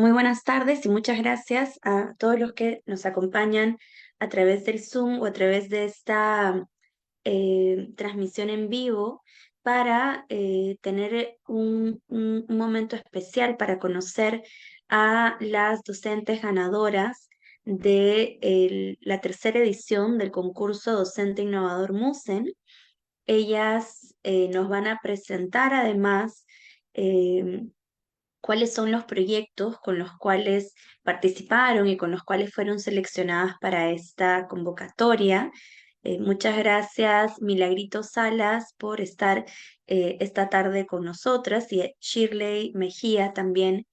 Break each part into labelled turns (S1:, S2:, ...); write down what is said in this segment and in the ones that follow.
S1: Muy buenas tardes y muchas gracias a todos los que nos acompañan a través del Zoom o a través de esta transmisión en vivo para tener un momento especial para conocer a las docentes ganadoras de la tercera edición del concurso Docente Innovador MUSEN. Ellas nos van a presentar además eh, cuáles son los proyectos con los cuales participaron y con los cuales fueron seleccionadas para esta convocatoria. Muchas gracias, Milagrito Salas, por estar esta tarde con nosotras y Shirley Mejía también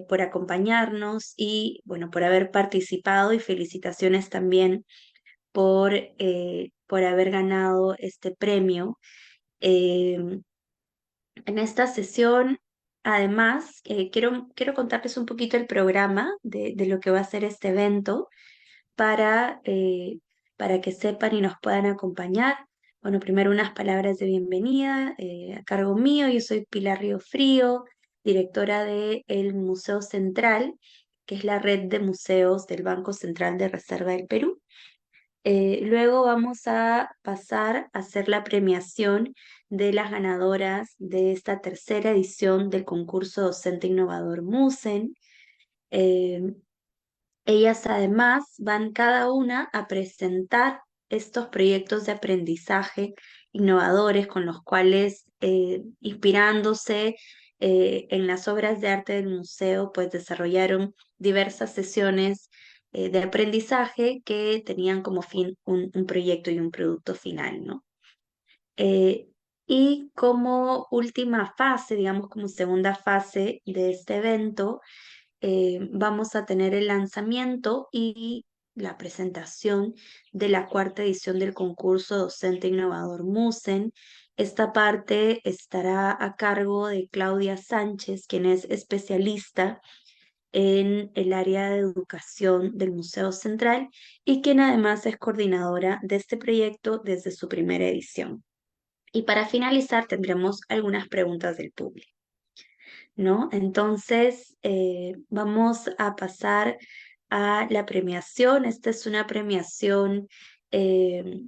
S1: por acompañarnos y bueno, por haber participado y felicitaciones también por haber ganado este premio. Eh, en esta sesión, además, quiero contarles un poquito el programa de lo que va a ser este evento para que sepan y nos puedan acompañar. Bueno, primero unas palabras de bienvenida a cargo mío. Yo soy Pilar Riofrío, directora del Museo Central, que es la red de museos del Banco Central de Reserva del Perú. Luego vamos a pasar a hacer la premiación de las ganadoras de esta tercera edición del concurso Docente Innovador MUSEN. Eh, Ellas además van cada una a presentar estos proyectos de aprendizaje innovadores con los cuales, inspirándose en las obras de arte del museo, pues desarrollaron diversas sesiones de aprendizaje que tenían como fin un proyecto y un producto final, ¿no? Eh, y como última fase, digamos como segunda fase de este evento, vamos a tener el lanzamiento y la presentación de la cuarta edición del concurso Docente Innovador MUSEN. Esta parte estará a cargo de Claudia Sánchez, quien es especialista en el área de educación del Museo Central y quien además es coordinadora de este proyecto desde su primera edición. Y para finalizar tendremos algunas preguntas del público, ¿no? Entonces, vamos a pasar a la premiación. Esta es una premiación eh,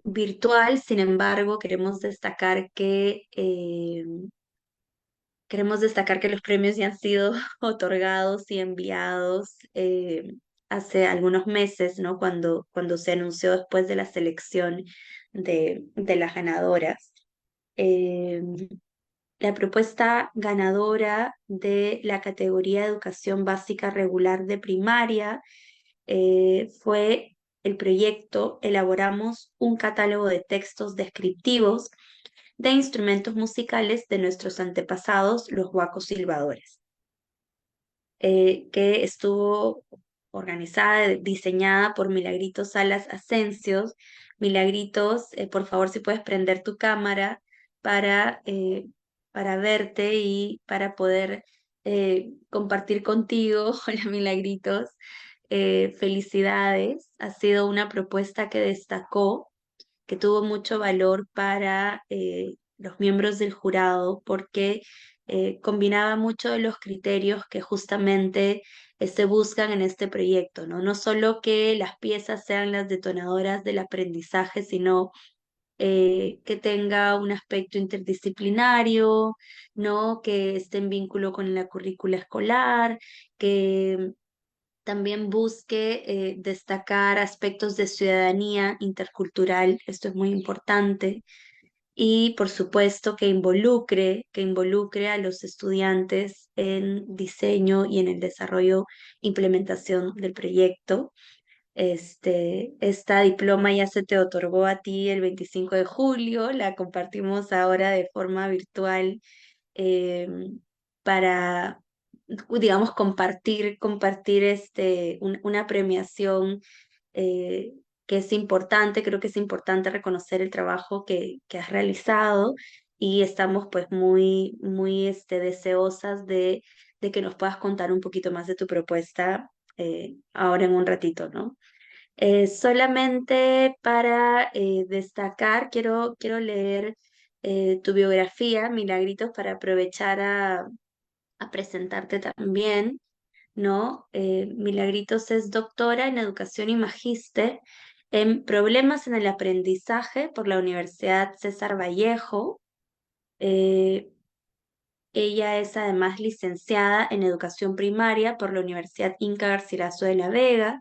S1: virtual, sin embargo, queremos destacar que los premios ya han sido otorgados y enviados hace algunos meses, ¿no? Cuando se anunció después de la selección de las ganadoras. Eh, la propuesta ganadora de la categoría de educación básica regular de primaria fue el proyecto Elaboramos un catálogo de textos descriptivos de instrumentos musicales de nuestros antepasados, los huacos silbadores, que estuvo organizada, diseñada por Milagritos Salas Asensios. Milagritos, por favor, si puedes prender tu cámara para, eh, para verte y para poder compartir contigo. Hola, Milagritos. Felicidades. Ha sido una propuesta que destacó, que tuvo mucho valor para los miembros del jurado porque combinaba mucho de los criterios que justamente se buscan en este proyecto, ¿no? No solo que las piezas sean las detonadoras del aprendizaje, sino que tenga un aspecto interdisciplinario, ¿no? Que esté en vínculo con la currícula escolar, que también busque destacar aspectos de ciudadanía intercultural. Esto es muy importante. Y por supuesto que involucre a los estudiantes en diseño y en el desarrollo, implementación del proyecto. Esta diploma ya se te otorgó a ti el 25 de julio, la compartimos ahora de forma virtual eh, para, digamos, compartir una premiación eh, que es importante. Creo que es importante reconocer el trabajo que has realizado y estamos pues muy deseosas de que nos puedas contar un poquito más de tu propuesta ahora en un ratito, ¿no? Solamente para quiero leer tu biografía, Milagritos, para aprovechar a presentarte también. ¿no? Milagritos es doctora en educación y magíster en problemas en el aprendizaje por la Universidad César Vallejo. Eh, Ella es además licenciada en educación primaria por la Universidad Inca Garcilaso de la Vega.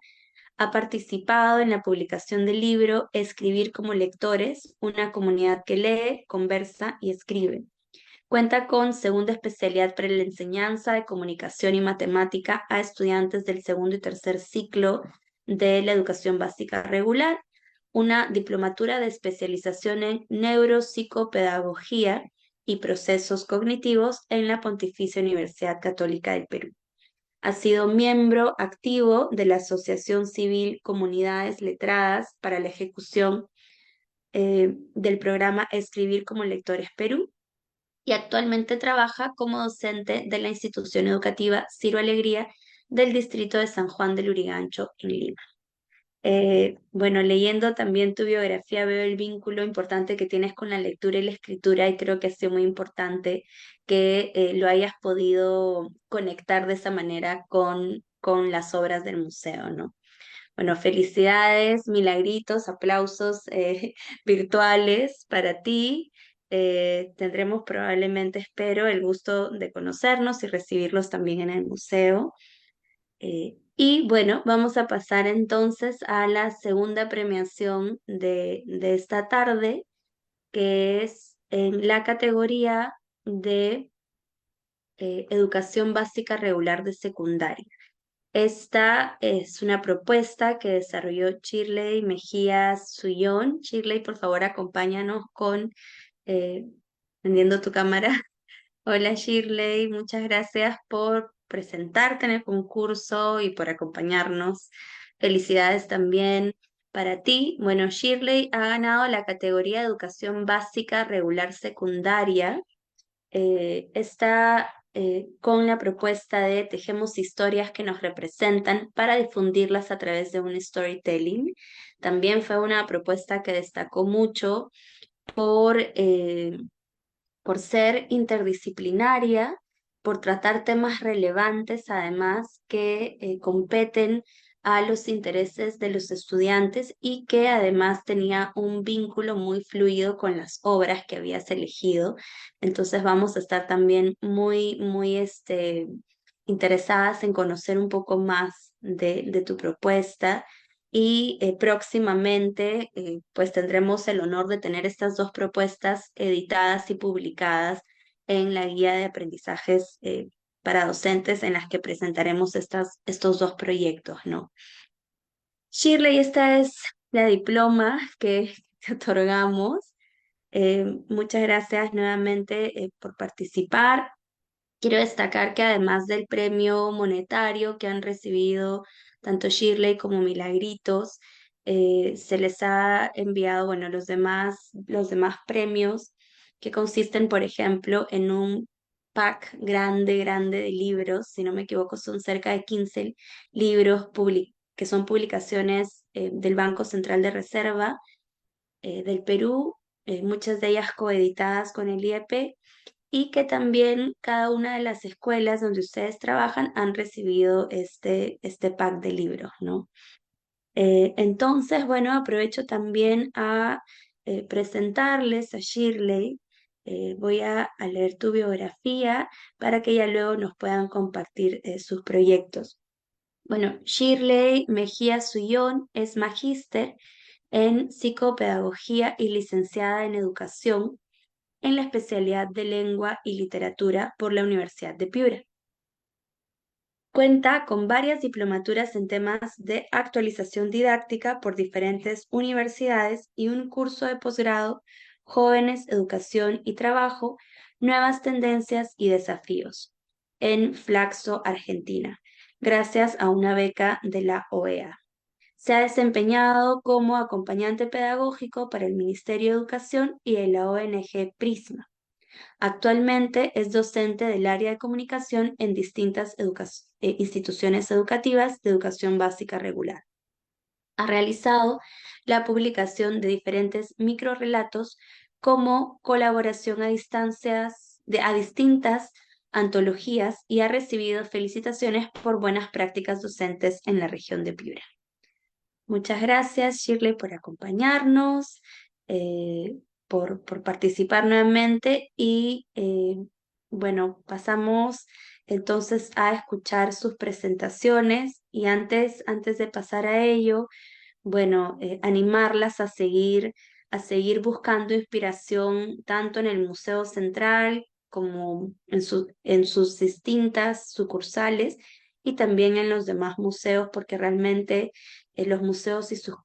S1: Ha participado en la publicación del libro Escribir como lectores, una comunidad que lee, conversa y escribe. Cuenta con segunda especialidad para la enseñanza de comunicación y matemática a estudiantes del segundo y tercer ciclo de la educación básica regular, una diplomatura de especialización en neuropsicopedagogía y procesos cognitivos en la Pontificia Universidad Católica del Perú. Ha sido miembro activo de la Asociación Civil Comunidades Letradas para la ejecución del programa Escribir como Lectores Perú y actualmente trabaja como docente de la institución educativa Ciro Alegría del distrito de San Juan del Lurigancho en Lima. Bueno, leyendo también tu biografía veo el vínculo importante que tienes con la lectura y la escritura y creo que ha sido muy importante que lo hayas podido conectar de esa manera con las obras del museo, ¿no? Bueno, felicidades, milagritos, aplausos virtuales para ti. Tendremos probablemente, espero, el gusto de conocernos y recibirlos también en el museo. Y bueno, vamos a pasar entonces a la segunda premiación de esta tarde, que es en la categoría de educación básica regular de secundaria. Esta es una propuesta que desarrolló Shirley Mejía Suyón. Shirley, por favor, acompáñanos con eh, prendiendo tu cámara. Hola Shirley, muchas gracias por presentarte en el concurso y por acompañarnos. Felicidades también para ti. Bueno, Shirley ha ganado la categoría de educación básica regular secundaria. Está con la propuesta de Tejemos historias que nos representan para difundirlas a través de un storytelling. También fue una propuesta que destacó mucho por por ser interdisciplinaria, por tratar temas relevantes, además, que competen a los intereses de los estudiantes y que además tenía un vínculo muy fluido con las obras que habías elegido. Entonces vamos a estar también muy interesadas en conocer un poco más de tu propuesta y próximamente pues tendremos el honor de tener estas dos propuestas editadas y publicadas en la guía de aprendizajes para docentes en las que presentaremos estos dos proyectos, ¿no? Shirley, esta es la diploma que te otorgamos. Muchas gracias nuevamente por participar. Quiero destacar que además del premio monetario que han recibido tanto Shirley como Milagritos, se les ha enviado, bueno, los demás premios que consisten, por ejemplo, en un pack grande de libros, si no me equivoco, son cerca de 15 libros que son publicaciones del Banco Central de Reserva del Perú, muchas de ellas coeditadas con el IEP y que también cada una de las escuelas donde ustedes trabajan han recibido este pack de libros, ¿no? Entonces, bueno, aprovecho también a presentarles a Shirley. Voy a leer tu biografía para que ya luego nos puedan compartir sus proyectos. Bueno, Shirley Mejía Suyón es magíster en psicopedagogía y licenciada en educación en la especialidad de Lengua y Literatura por la Universidad de Piura. Cuenta con varias diplomaturas en temas de actualización didáctica por diferentes universidades y un curso de posgrado, Jóvenes, Educación y Trabajo, Nuevas Tendencias y Desafíos, en Flaxo, Argentina, gracias a una beca de la OEA. Se ha desempeñado como acompañante pedagógico para el Ministerio de Educación y de la ONG Prisma. Actualmente es docente del área de comunicación en distintas instituciones educativas de educación básica regular. Ha realizado la publicación de diferentes microrelatos como colaboración a distintas antologías y ha recibido felicitaciones por buenas prácticas docentes en la región de Piura. Muchas gracias, Shirley, por acompañarnos, por participar nuevamente y bueno, pasamos entonces a escuchar sus presentaciones y antes de pasar a ello, bueno, animarlas a seguir buscando inspiración tanto en el Museo Central como en sus distintas sucursales y también en los demás museos, porque realmente los museos y sus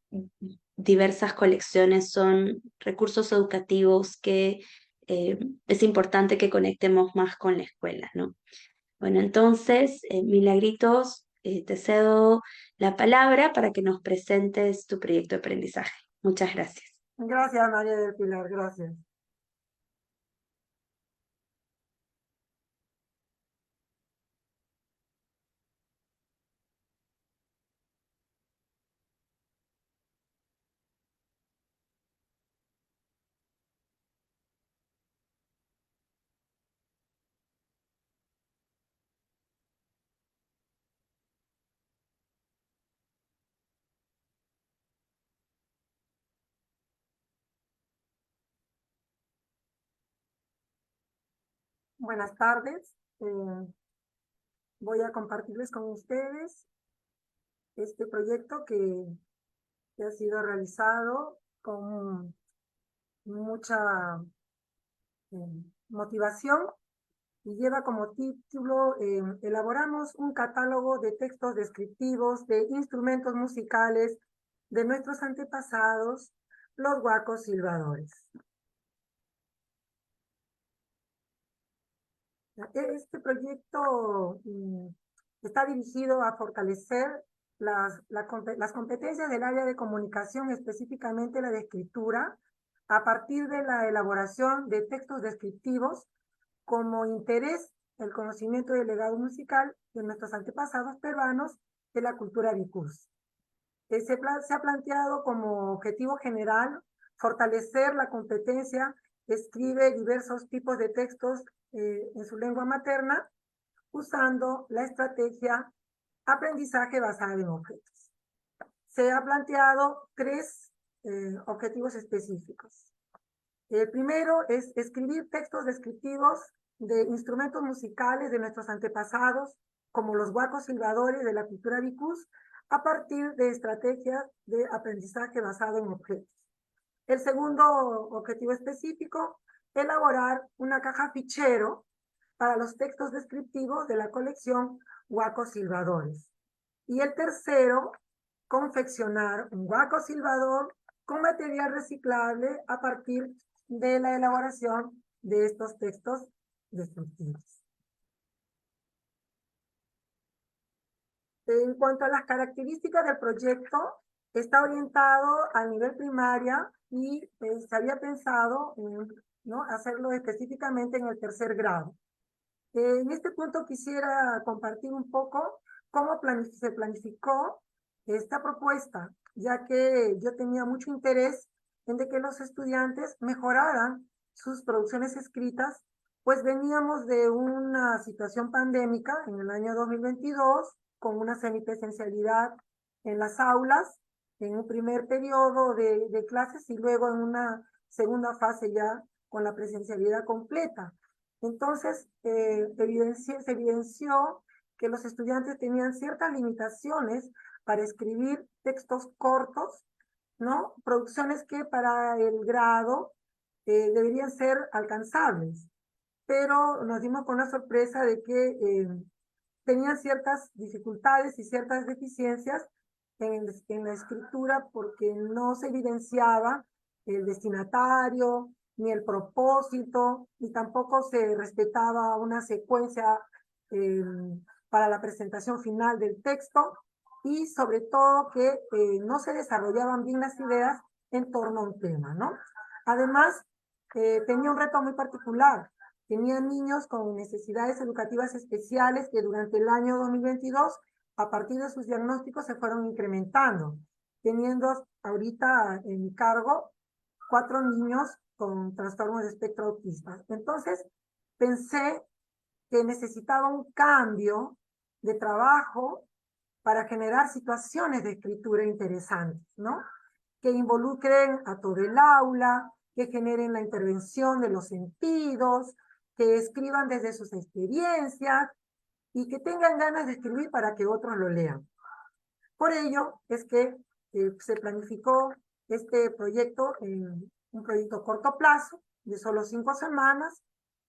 S1: diversas colecciones son recursos educativos que es importante que conectemos más con la escuela, ¿no? Bueno, entonces, Milagritos, te cedo la palabra para que nos presentes tu proyecto de aprendizaje. Muchas gracias.
S2: Gracias, María del Pilar, gracias. Buenas tardes. Voy a compartirles con ustedes este proyecto que ha sido realizado con mucha motivación y lleva como título elaboramos un catálogo de textos descriptivos de instrumentos musicales de nuestros antepasados, los huacos silbadores. Este proyecto está dirigido a fortalecer las competencias del área de comunicación, específicamente la de escritura, a partir de la elaboración de textos descriptivos como interés el conocimiento del legado musical de nuestros antepasados peruanos de la cultura vicus. Se ha planteado como objetivo general fortalecer la competencia, escribe diversos tipos de textos en su lengua materna, usando la estrategia aprendizaje basada en objetos. Se ha planteado tres objetivos específicos. El primero es escribir textos descriptivos de instrumentos musicales de nuestros antepasados, como los huacos silbadores de la cultura vicus, a partir de estrategias de aprendizaje basado en objetos. El segundo objetivo específico, elaborar una caja fichero para los textos descriptivos de la colección Huacos Silbadores. Y el tercero, confeccionar un huaco silbador con material reciclable a partir de la elaboración de estos textos descriptivos. En cuanto a las características del proyecto, está orientado a nivel primaria y se había pensado ¿no? hacerlo específicamente en el tercer grado. En este punto quisiera compartir un poco cómo se planificó esta propuesta, ya que yo tenía mucho interés en de que los estudiantes mejoraran sus producciones escritas, pues veníamos de una situación pandémica en el año 2022, con una semipresencialidad en las aulas, en un primer periodo de clases y luego en una segunda fase ya con la presencialidad completa. Entonces, se evidenció que los estudiantes tenían ciertas limitaciones para escribir textos cortos, ¿no? Producciones que para el grado deberían ser alcanzables, pero nos dimos con la sorpresa de que tenían ciertas dificultades y ciertas deficiencias en la escritura porque no se evidenciaba el destinatario, ni el propósito, ni tampoco se respetaba una secuencia eh, para la presentación final del texto, y sobre todo que no se desarrollaban bien las ideas en torno a un tema, ¿no? Además, tenía un reto muy particular. Tenían niños con necesidades educativas especiales que durante el año 2022, a partir de sus diagnósticos, se fueron incrementando, teniendo ahorita en mi cargo 4 niños con trastornos de espectro autista. Entonces, pensé que necesitaba un cambio de trabajo para generar situaciones de escritura interesantes, ¿no? Que involucren a todo el aula, que generen la intervención de los sentidos, que escriban desde sus experiencias y que tengan ganas de escribir para que otros lo lean. Por ello es que se planificó este proyecto en un proyecto corto plazo de solo 5 semanas,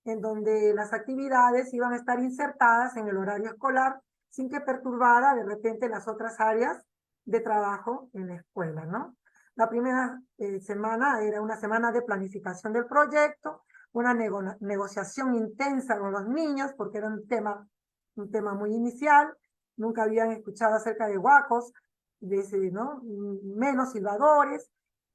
S2: en donde las actividades iban a estar insertadas en el horario escolar sin que perturbara de repente las otras áreas de trabajo en la escuela, ¿no? La primera semana era una semana de planificación del proyecto, una negociación intensa con los niños, porque era un tema muy inicial, nunca habían escuchado acerca de huacos, ¿no? Menos silbadores.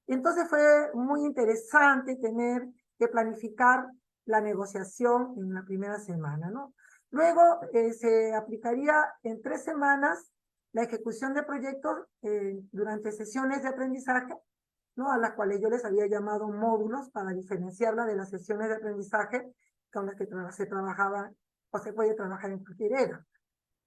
S2: Entonces fue muy interesante tener que planificar la negociación en la primera semana, ¿no? Luego se aplicaría en 3 semanas la ejecución de proyectos durante sesiones de aprendizaje, ¿no? A las cuales yo les había llamado módulos para diferenciarla de las sesiones de aprendizaje con las que se trabajaba o se puede trabajar en cualquier era.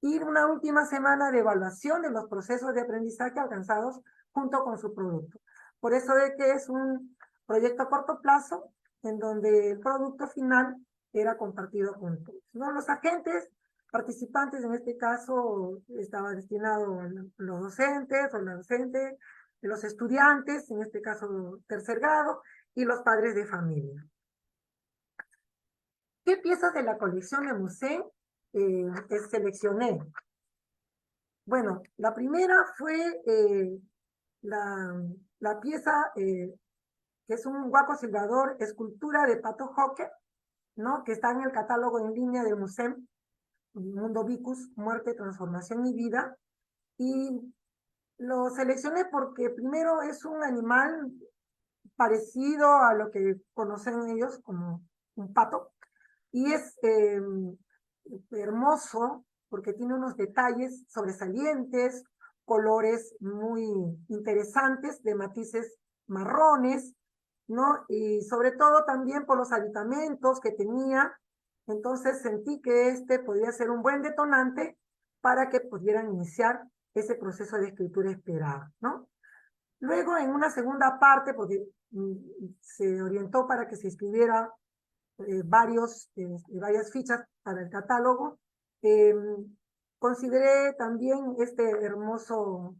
S2: Y una última semana de evaluación de los procesos de aprendizaje alcanzados junto con su producto. Por eso de que es un proyecto a corto plazo en donde el producto final era compartido con todos, ¿no? Los agentes participantes, en este caso, estaba destinado a los docentes o la docente, los estudiantes, en este caso tercer grado, y los padres de familia. ¿Qué piezas de la colección de museo seleccioné? Bueno, la primera fue la pieza que es un guaco silbador, escultura de Pato Joque, ¿no? Que está en el catálogo en línea del Museo Mundo Vicus, Muerte, Transformación y Vida. Y lo seleccioné porque primero es un animal parecido a lo que conocen ellos como un pato, y es hermoso porque tiene unos detalles sobresalientes, colores muy interesantes de matices marrones, ¿no? Y sobre todo también por los aditamentos que tenía, entonces sentí que este podía ser un buen detonante para que pudieran iniciar ese proceso de escritura esperado, ¿no? Luego, en una segunda parte, porque se orientó para que se escribiera varias fichas para el catálogo, consideré también este hermoso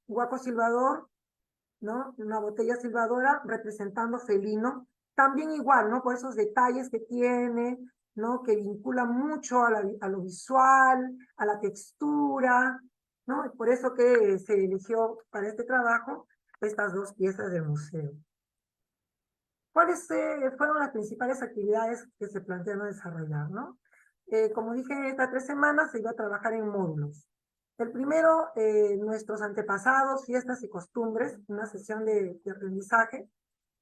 S2: guaco silbador, ¿no? Una botella silbadora representando felino, también igual, ¿no? Por esos detalles que tiene, ¿no? Que vincula mucho a lo visual, a la textura, ¿no? Por eso que se eligió para este trabajo estas 2 piezas del museo. ¿Cuáles fueron las principales actividades que se plantearon desarrollar, no? Como dije, estas 3 semanas se iba a trabajar en módulos. El primero, nuestros antepasados, fiestas y costumbres, una sesión de aprendizaje.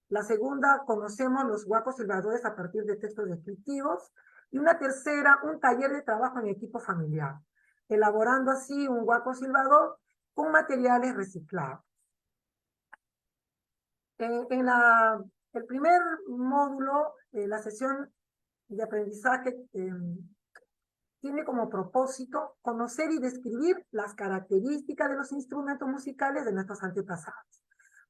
S2: La segunda, conocemos los guapos silbadores a partir de textos descriptivos. Y una tercera, un taller de trabajo en equipo familiar, elaborando así un guapo silbador con materiales reciclados. El primer módulo, la sesión de aprendizaje, tiene como propósito conocer y describir las características de los instrumentos musicales de nuestros antepasados,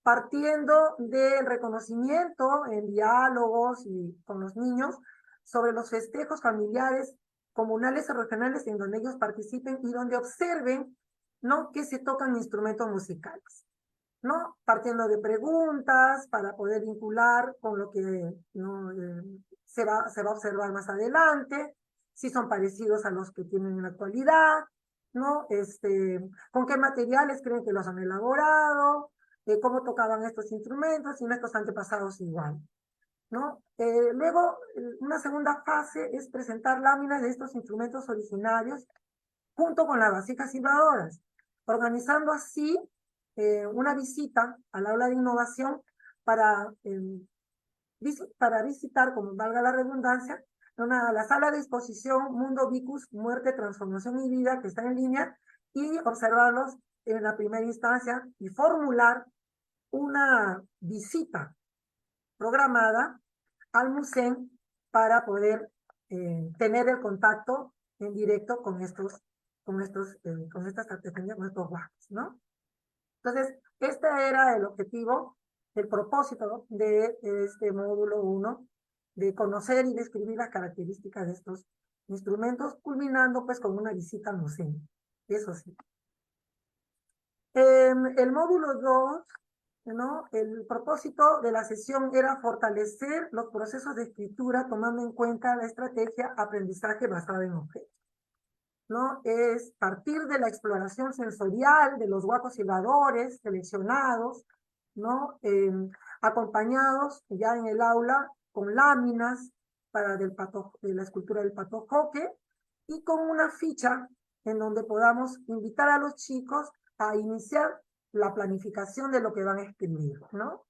S2: partiendo del reconocimiento en diálogos y con los niños sobre los festejos familiares, comunales o regionales en donde ellos participen y donde observen, ¿no?, que se tocan instrumentos musicales, ¿no? Partiendo de preguntas para poder vincular con lo que, ¿no?, se va a observar más adelante, si son parecidos a los que tienen en la actualidad, ¿no? Con qué materiales creen que los han elaborado, cómo tocaban estos instrumentos y nuestros antepasados igual, ¿no? Luego, una segunda fase es presentar láminas de estos instrumentos originarios junto con las vasijas silbadoras, organizando así una visita al aula de innovación para, para visitar, como valga la redundancia, la sala de exposición Mundo Vicus, Muerte, Transformación y Vida, que está en línea, y observarlos en la primera instancia y formular una visita programada al museo para poder tener el contacto en directo con estas artesanías, con estos guacos, ¿no? Entonces, este era el objetivo, el propósito de este módulo 1, de conocer y describir las características de estos instrumentos, culminando pues con una visita al museo. Eso sí. El módulo 2, ¿no? El propósito de la sesión era fortalecer los procesos de escritura tomando en cuenta la estrategia aprendizaje basada en objetos, ¿no? Es partir de la exploración sensorial de los guacos silbadores seleccionados, ¿no? Acompañados ya en el aula con láminas de la escultura del pato joque y con una ficha en donde podamos invitar a los chicos a iniciar la planificación de lo que van a escribir, ¿no?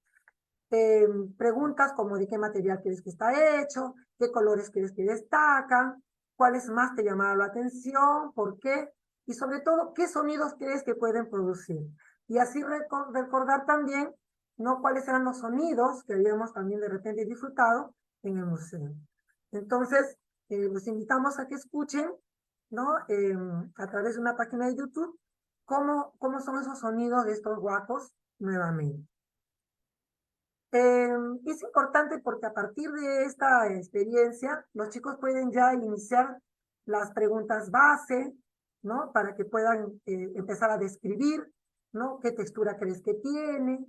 S2: Preguntas como de qué material crees que está hecho, qué colores crees que destacan, cuáles más te llamaron la atención, por qué, y sobre todo, qué sonidos crees que pueden producir. Y así recordar también, ¿no? Cuáles eran los sonidos que habíamos también de repente disfrutado en el museo. Entonces, los invitamos a que escuchen, ¿no? A través de una página de YouTube, cómo son esos sonidos de estos guacos nuevamente. Es importante porque a partir de esta experiencia, los chicos pueden ya iniciar las preguntas base, ¿no? Para que puedan empezar a describir, ¿no? ¿Qué textura crees que tiene?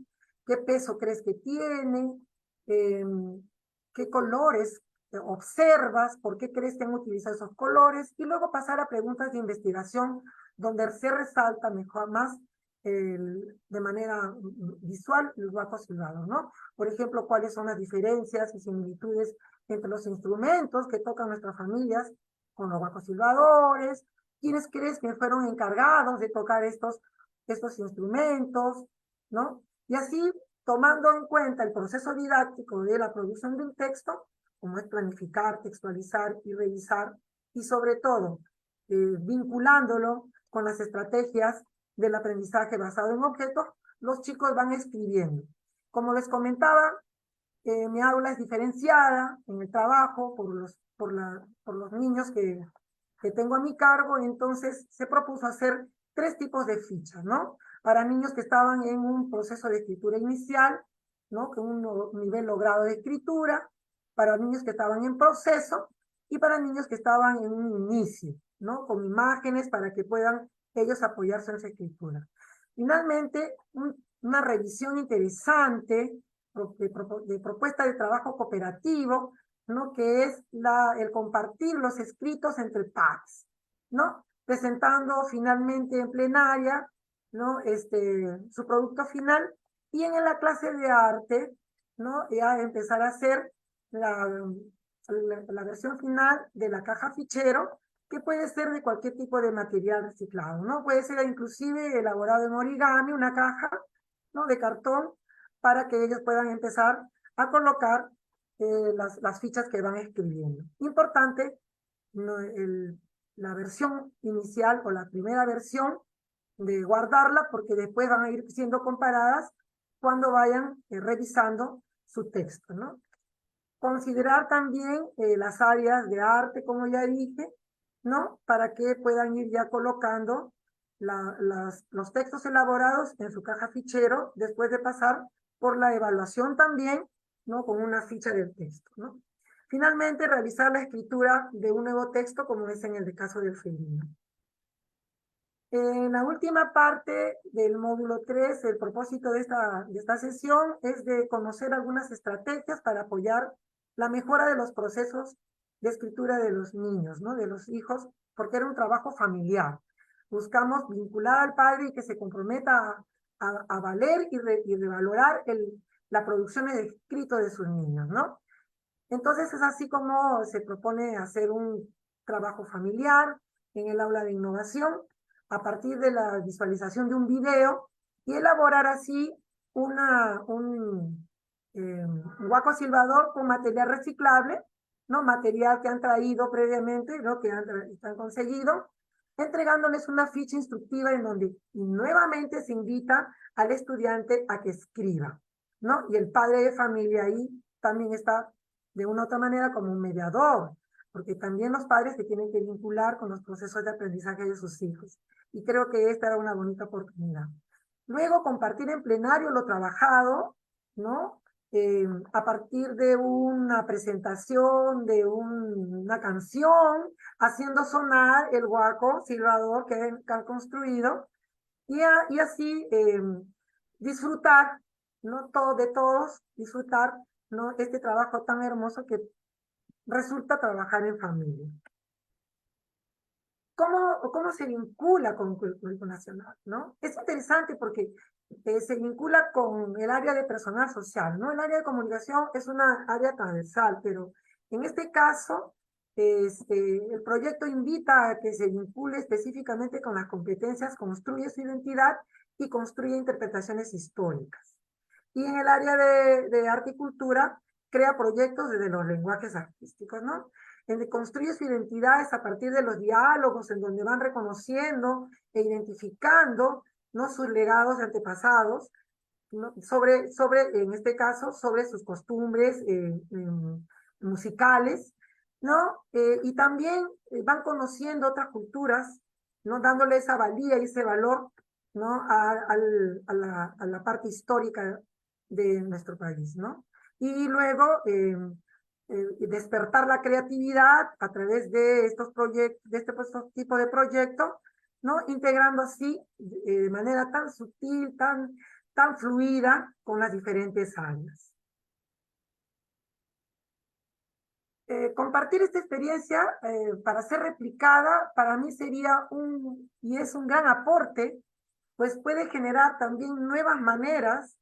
S2: ¿Qué peso crees que tiene? ¿Qué colores observas? ¿Por qué crees que han utilizado esos colores? Y luego pasar a preguntas de investigación donde se resalta más de manera visual los guacos silbados, ¿no? Por ejemplo, cuáles son las diferencias y similitudes entre los instrumentos que tocan nuestras familias con los guacos silbadores, quiénes crees que fueron encargados de tocar estos instrumentos, ¿no? Y así, tomando en cuenta el proceso didáctico de la producción de un texto, como es planificar, textualizar y revisar, y sobre todo, vinculándolo con las estrategias del aprendizaje basado en objetos, los chicos van escribiendo. Como les comentaba, mi aula es diferenciada en el trabajo por los niños que tengo a mi cargo, y entonces se propuso hacer 3 tipos de fichas, ¿no? Para niños que estaban en un proceso de escritura inicial, ¿no? Con un nivel logrado de escritura, para niños que estaban en proceso y para niños que estaban en un inicio, ¿no? Con imágenes para que puedan ellos apoyarse en esa escritura. Finalmente, una revisión interesante de propuesta de trabajo cooperativo, ¿no? Que es el compartir los escritos entre pares, ¿no? Presentando finalmente en plenaria, ¿no? Su producto final, y en la clase de arte, ¿no? Ya empezar a hacer la versión final de la caja fichero, que puede ser de cualquier tipo de material reciclado, ¿no? Puede ser inclusive elaborado en origami, una caja, ¿no? De cartón, para que ellos puedan empezar a colocar las fichas que van escribiendo. Importante, ¿no? La versión inicial o la primera versión, de guardarla, porque después van a ir siendo comparadas cuando vayan revisando su texto, ¿no? Considerar también las áreas de arte, como ya dije, ¿no? Para que puedan ir ya colocando los textos elaborados en su caja fichero después de pasar por la evaluación también, ¿no? Con una ficha del texto, ¿no? Finalmente, realizar la escritura de un nuevo texto, como es en el caso del felino. En la última parte del módulo 3, el propósito de esta sesión es de conocer algunas estrategias para apoyar la mejora de los procesos de escritura de los niños, ¿no? De los hijos, porque era un trabajo familiar. Buscamos vincular al padre y que se comprometa a valer y revalorar la producción de escrito de sus niños, ¿no? Entonces es así como se propone hacer un trabajo familiar en el aula de innovación, a partir de la visualización de un video, y elaborar así un guaco silbador con material reciclable, ¿no? Material que han traído previamente, ¿no? Que han conseguido, entregándoles una ficha instructiva en donde nuevamente se invita al estudiante a que escriba, ¿no? Y el padre de familia ahí también está de una u otra manera como un mediador, porque también los padres se tienen que vincular con los procesos de aprendizaje de sus hijos. Y creo que esta era una bonita oportunidad. Luego, compartir en plenario lo trabajado, ¿no? A partir de una presentación, de una canción, haciendo sonar el huaco silbador que han construido, y así disfrutar, ¿no? De todos, disfrutar, ¿no? Este trabajo tan hermoso que resulta trabajar en familia. ¿Cómo se vincula con el currículo nacional, ¿no? Es interesante porque se vincula con el área de personal social, ¿no? El área de comunicación es una área transversal, pero en este caso, el proyecto invita a que se vincule específicamente con las competencias, construye su identidad y construye interpretaciones históricas. Y en el área de arte y cultura, crea proyectos desde los lenguajes artísticos, ¿no? En que construye su identidad es a partir de los diálogos en donde van reconociendo e identificando, ¿no? Sus legados antepasados, ¿no? En este caso, sobre sus costumbres musicales, ¿no? Y también van conociendo otras culturas, ¿no? Dándole esa valía y ese valor, ¿no? A la parte histórica de nuestro país, ¿no? Y luego despertar la creatividad a través de estos proyectos, de este tipo de proyectos, ¿no? Integrando así de manera tan sutil, tan fluida con las diferentes áreas. Compartir esta experiencia para ser replicada para mí sería y es un gran aporte, pues puede generar también nuevas maneras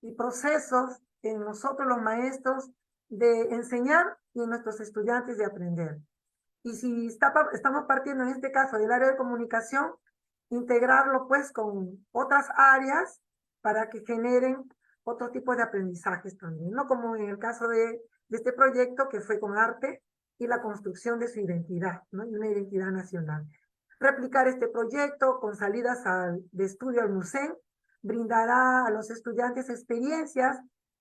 S2: y procesos en nosotros los maestros de enseñar y en nuestros estudiantes de aprender. Y si estamos partiendo en este caso del área de comunicación, integrarlo pues con otras áreas para que generen otro tipo de aprendizajes también, ¿no? Como en el caso de este proyecto que fue con arte y la construcción de su identidad, ¿no? Y una identidad nacional. Replicar este proyecto con salidas de estudio al MUSEM brindará a los estudiantes experiencias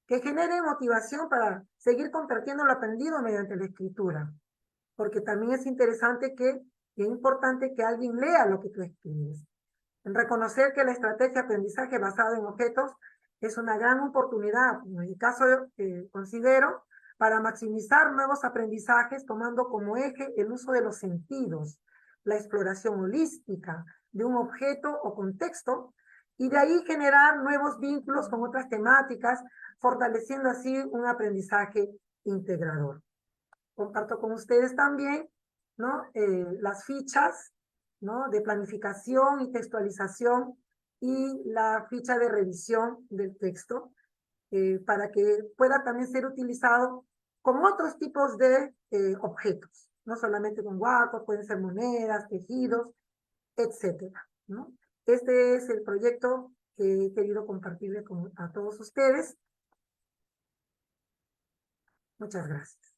S2: que generen motivación para seguir compartiendo lo aprendido mediante la escritura, porque también es interesante y es importante que alguien lea lo que tú escribes. En reconocer que la estrategia de aprendizaje basada en objetos es una gran oportunidad, en el caso considero, para maximizar nuevos aprendizajes tomando como eje el uso de los sentidos, la exploración holística de un objeto o contexto, y de ahí generar nuevos vínculos con otras temáticas, fortaleciendo así un aprendizaje integrador. Comparto con ustedes también, ¿no? Las fichas, ¿no? De planificación y textualización y la ficha de revisión del texto para que pueda también ser utilizado con otros tipos de objetos, no solamente con guacos, pueden ser monedas, tejidos, etcétera, ¿no? Este es el proyecto que he querido compartirle a todos ustedes. Muchas gracias.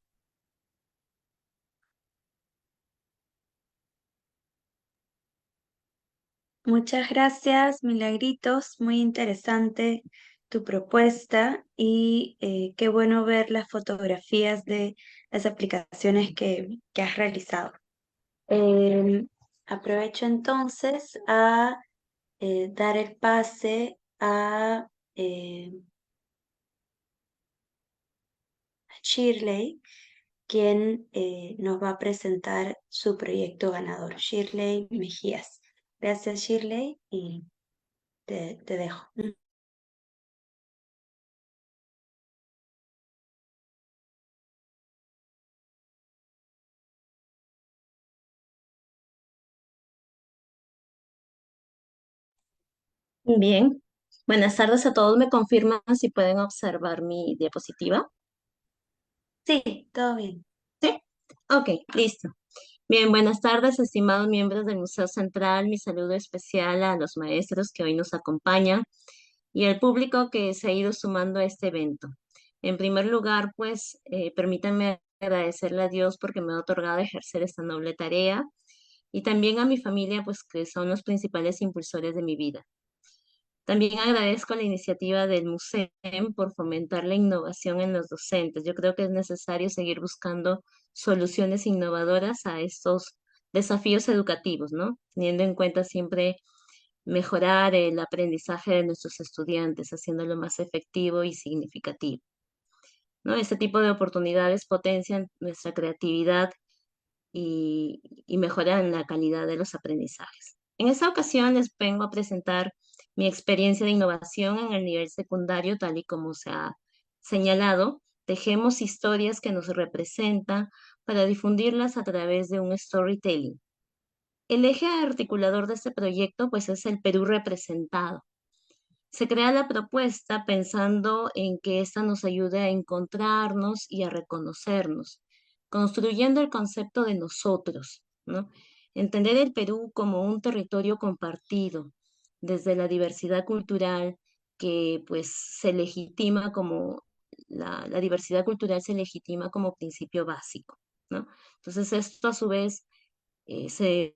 S1: Muchas gracias, Milagritos. Muy interesante tu propuesta y qué bueno ver las fotografías de las aplicaciones que has realizado. Em, Aprovecho entonces a dar el pase a Shirley, quien nos va a presentar su proyecto ganador, Shirley Mejías. Gracias, Shirley, y te dejo.
S3: Bien, buenas tardes a todos. ¿Me confirman si pueden observar mi diapositiva?
S1: Sí, todo bien.
S3: Sí, ok, listo. Bien, buenas tardes, estimados miembros del Museo Central. Mi saludo especial a los maestros que hoy nos acompañan y al público que se ha ido sumando a este evento. En primer lugar, pues, permítanme agradecerle a Dios porque me ha otorgado ejercer esta noble tarea y también a mi familia, pues, que son los principales impulsores de mi vida. También agradezco la iniciativa del MUSEM por fomentar la innovación en los docentes. Yo creo que es necesario seguir buscando soluciones innovadoras a estos desafíos educativos, ¿no? Teniendo en cuenta siempre mejorar el aprendizaje de nuestros estudiantes, haciéndolo más efectivo y significativo, ¿no? Este tipo de oportunidades potencian nuestra creatividad y mejoran la calidad de los aprendizajes. En esta ocasión les vengo a presentar mi experiencia de innovación en el nivel secundario, tal y como se ha señalado. Tejemos historias que nos representan para difundirlas a través de un storytelling. El eje articulador de este proyecto, pues, es el Perú representado. Se crea la propuesta pensando en que ésta nos ayude a encontrarnos y a reconocernos, construyendo el concepto de nosotros, ¿no? Entender el Perú como un territorio compartido, desde la diversidad cultural que pues se legitima como, la diversidad cultural se legitima como principio básico, ¿no? Entonces esto a su vez se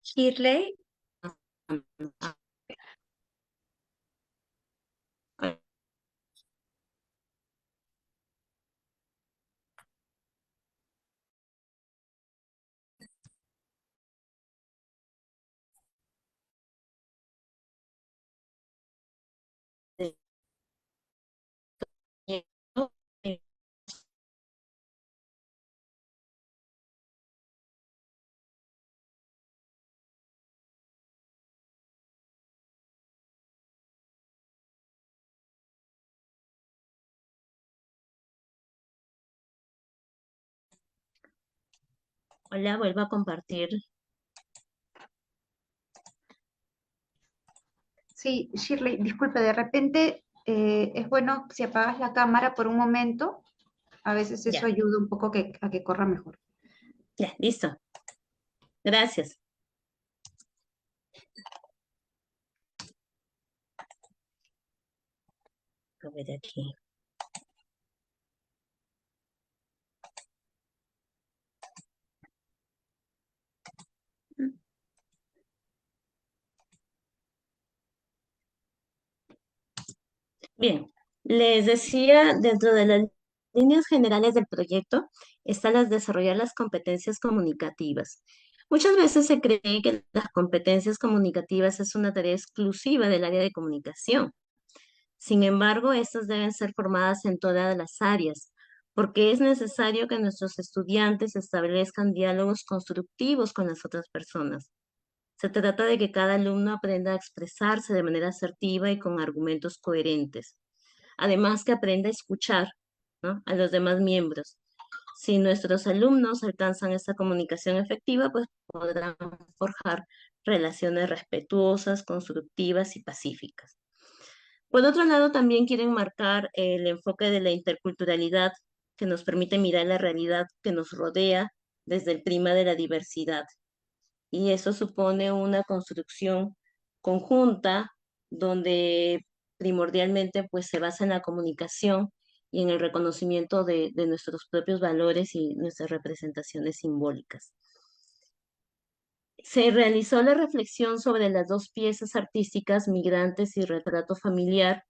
S1: Shirley,
S3: Hola, vuelvo a compartir.
S4: Sí, Shirley, disculpe, de repente es bueno si apagas la cámara por un momento, a veces eso
S3: Ya,
S4: ayuda un poco a que corra mejor.
S3: ya, listo. Gracias. A ver aquí. Bien, les decía, dentro de las líneas generales del proyecto están las desarrollar las competencias comunicativas. Muchas veces se cree que las competencias comunicativas es una tarea exclusiva del área de comunicación. Sin embargo, estas deben ser formadas en todas las áreas, porque es necesario que nuestros estudiantes establezcan diálogos constructivos con las otras personas. Se trata de que cada alumno aprenda a expresarse de manera asertiva y con argumentos coherentes. Además que aprenda a escuchar, ¿no?, a los demás miembros. Si nuestros alumnos alcanzan esta comunicación efectiva, pues podrán forjar relaciones respetuosas, constructivas y pacíficas. Por otro lado, también quieren marcar el enfoque de la interculturalidad, que nos permite mirar la realidad que nos rodea desde el prisma de la diversidad. Y eso supone una construcción conjunta donde primordialmente pues se basa en la comunicación y en el reconocimiento de nuestros propios valores y nuestras representaciones simbólicas. Se realizó la reflexión sobre las dos piezas artísticas, Migrantes y Retrato Familiar,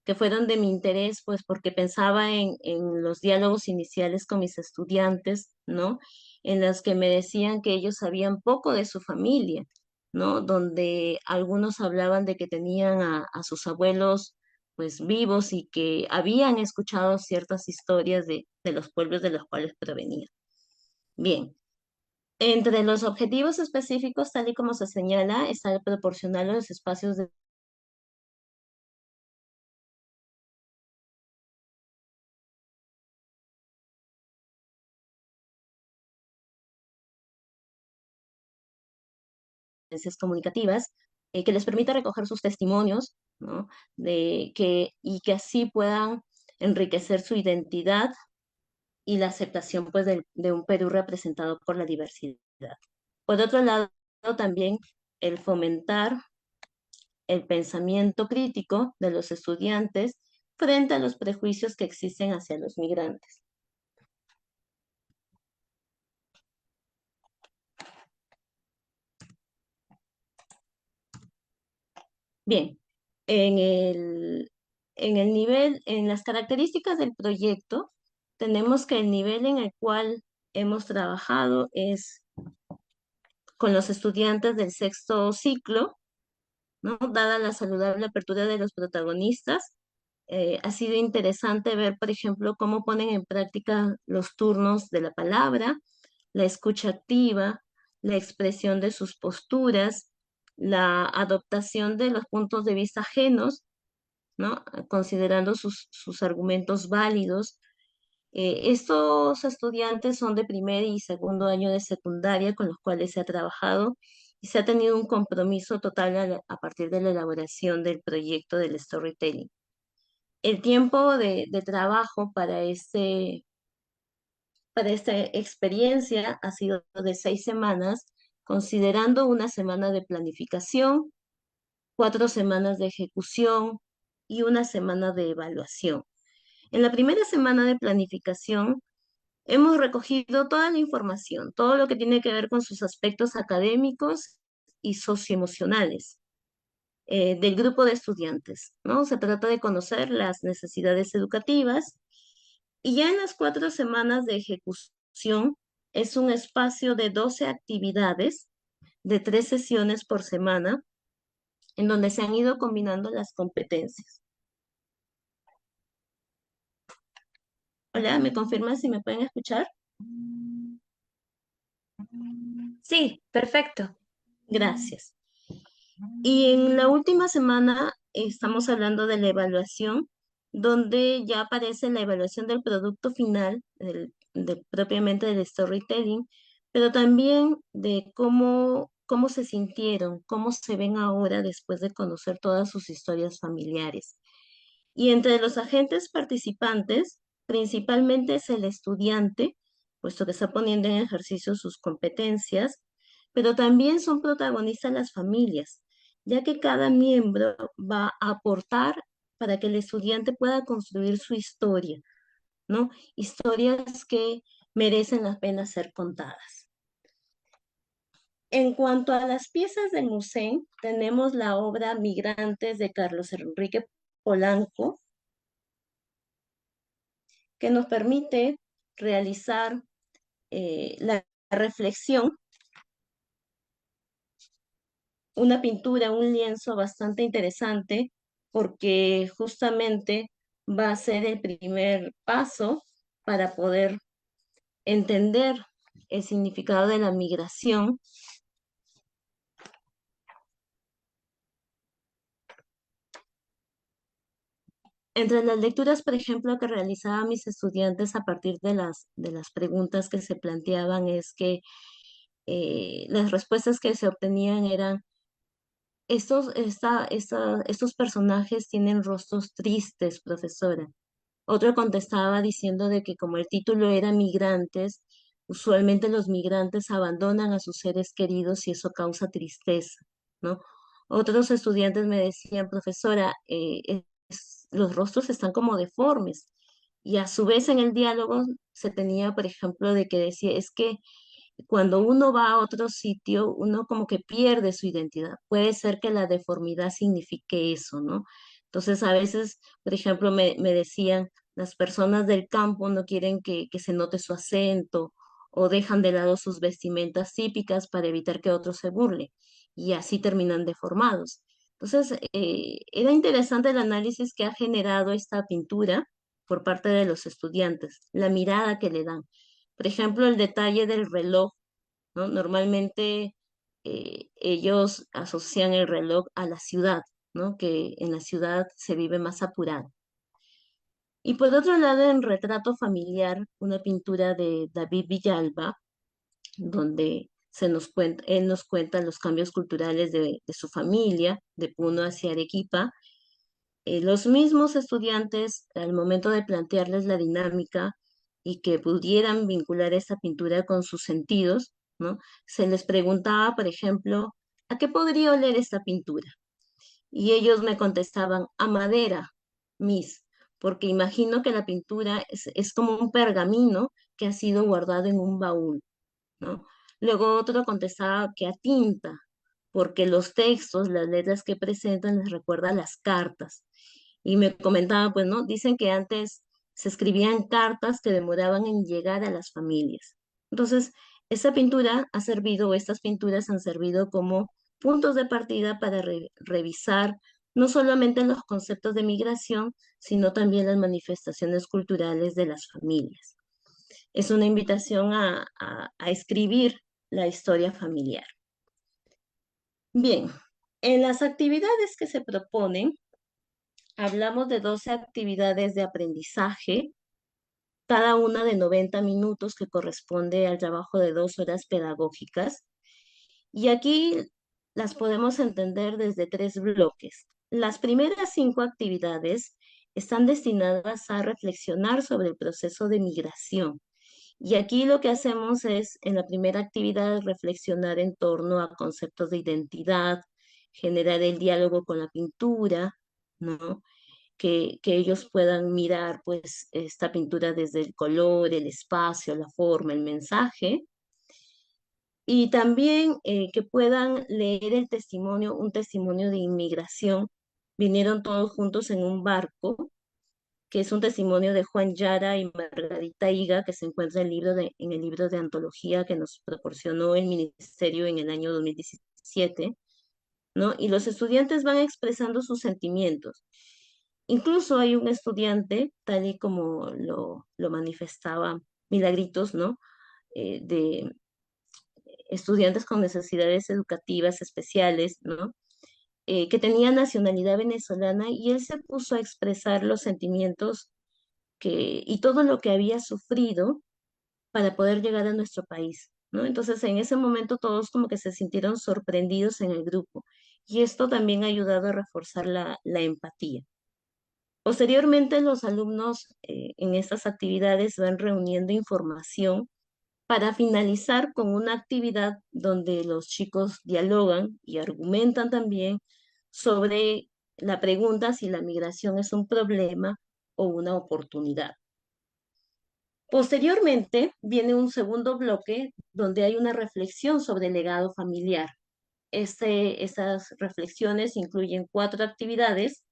S3: que fueron de mi interés, pues porque pensaba en los diálogos iniciales con mis estudiantes, ¿no? En los que me decían que ellos sabían poco de su familia, ¿no? Donde algunos hablaban de que tenían a sus abuelos pues vivos y que habían escuchado ciertas historias de los pueblos de los cuales provenían. Bien, entre los objetivos específicos, tal y como se señala, está el proporcionar los espacios de competencias comunicativas, que les permita recoger sus testimonios, ¿no? Y que así puedan enriquecer su identidad y la aceptación pues, de un Perú representado por la diversidad. Por otro lado, también el fomentar el pensamiento crítico de los estudiantes frente a los prejuicios que existen hacia los migrantes. Bien, en el nivel, en las características del proyecto, tenemos que el nivel en el cual hemos trabajado es con los estudiantes del sexto ciclo, ¿no? Dada la saludable apertura de los protagonistas, ha sido interesante ver, por ejemplo, cómo ponen en práctica los turnos de la palabra, la escucha activa, la expresión de sus posturas, la adoptación de los puntos de vista ajenos, ¿no? Considerando sus argumentos válidos. Estos estudiantes son de primer y segundo año de secundaria con los cuales se ha trabajado y se ha tenido un compromiso total a partir de la elaboración del proyecto del storytelling. El tiempo de trabajo para esta experiencia ha sido de 6 semanas, considerando una semana de planificación, 4 semanas de ejecución y una semana de evaluación. En la primera semana de planificación hemos recogido toda la información, todo lo que tiene que ver con sus aspectos académicos y socioemocionales del grupo de estudiantes, ¿no? Se trata de conocer las necesidades educativas y ya en las 4 semanas de ejecución es un espacio de 12 actividades de 3 sesiones por semana en donde se han ido combinando las competencias. Hola, ¿me confirman si me pueden escuchar?
S1: Sí, perfecto.
S3: Gracias. Y en la última semana estamos hablando de la evaluación, donde ya aparece la evaluación del producto final, propiamente del storytelling, pero también de cómo se sintieron, cómo se ven ahora después de conocer todas sus historias familiares. Y entre los agentes participantes, principalmente es el estudiante, puesto que está poniendo en ejercicio sus competencias, pero también son protagonistas las familias, ya que cada miembro va a aportar para que el estudiante pueda construir su historia, ¿no? Historias que merecen la pena ser contadas. En cuanto a las piezas del museo, tenemos la obra Migrantes de Carlos Enrique Polanco, que nos permite realizar la reflexión, una pintura, un lienzo bastante interesante, porque justamente va a ser el primer paso para poder entender el significado de la migración. Entre las lecturas, por ejemplo, que realizaban mis estudiantes a partir de las preguntas que se planteaban, es que las respuestas que se obtenían eran: estos personajes tienen rostros tristes, profesora. Otro contestaba diciendo de que como el título era Migrantes, usualmente los migrantes abandonan a sus seres queridos y eso causa tristeza, ¿no? Otros estudiantes me decían: profesora, los rostros están como deformes. Y a su vez en el diálogo se tenía, por ejemplo, de que decía: es que cuando uno va a otro sitio, uno como que pierde su identidad. Puede ser que la deformidad signifique eso, ¿no? Entonces, a veces, por ejemplo, me decían: las personas del campo no quieren que se note su acento o dejan de lado sus vestimentas típicas para evitar que otros se burlen y así terminan deformados. Entonces, era interesante el análisis que ha generado esta pintura por parte de los estudiantes, la mirada que le dan. Por ejemplo, el detalle del reloj, ¿no? Normalmente ellos asocian el reloj a la ciudad, ¿no? Que en la ciudad se vive más apurado. Y por otro lado, en Retrato Familiar, una pintura de David Villalba, donde él nos cuenta los cambios culturales de su familia, de Puno hacia Arequipa. Los mismos estudiantes, al momento de plantearles la dinámica y que pudieran vincular esta pintura con sus sentidos, ¿no? Se les preguntaba, por ejemplo: ¿a qué podría oler esta pintura? Y ellos me contestaban, a madera, Miss, porque imagino que la pintura es como un pergamino que ha sido guardado en un baúl, ¿no? Luego otro contestaba que a tinta, porque los textos, las letras que presentan les recuerdan las cartas. Y me comentaba, pues, ¿no? Dicen que antes se escribían cartas que demoraban en llegar a las familias. Entonces, esta pintura ha servido, o estas pinturas han servido como puntos de partida para revisar no solamente los conceptos de migración, sino también las manifestaciones culturales de las familias. Es una invitación a escribir la historia familiar. Bien, en las actividades que se proponen, hablamos de 12 actividades de aprendizaje, cada una de 90 minutos que corresponde al trabajo de 2 horas pedagógicas. Y aquí las podemos entender desde 3 bloques. Las primeras 5 actividades están destinadas a reflexionar sobre el proceso de migración. Y aquí lo que hacemos es, en la primera actividad, reflexionar en torno a conceptos de identidad, generar el diálogo con la pintura, ¿no? Que ellos puedan mirar pues esta pintura desde el color, el espacio, la forma, el mensaje, y también que puedan leer el testimonio, un testimonio de inmigración. Vinieron todos juntos en un barco, que es un testimonio de Juan Yara y Margarita Higa, que se encuentra en el libro de antología que nos proporcionó el Ministerio en el año 2017, ¿no? Y los estudiantes van expresando sus sentimientos. Incluso hay un estudiante, tal y como lo manifestaba Milagritos, ¿no? De estudiantes con necesidades educativas especiales, ¿no? Que tenía nacionalidad venezolana y él se puso a expresar los sentimientos y todo lo que había sufrido para poder llegar a nuestro país, ¿no? Entonces, en ese momento todos como que se sintieron sorprendidos en el grupo y esto también ha ayudado a reforzar la empatía. Posteriormente, los alumnos en estas actividades van reuniendo información para finalizar con una actividad donde los chicos dialogan y argumentan también sobre la pregunta si la migración es un problema o una oportunidad. Posteriormente viene un segundo bloque donde hay una reflexión sobre el legado familiar. Esas reflexiones incluyen 4 actividades.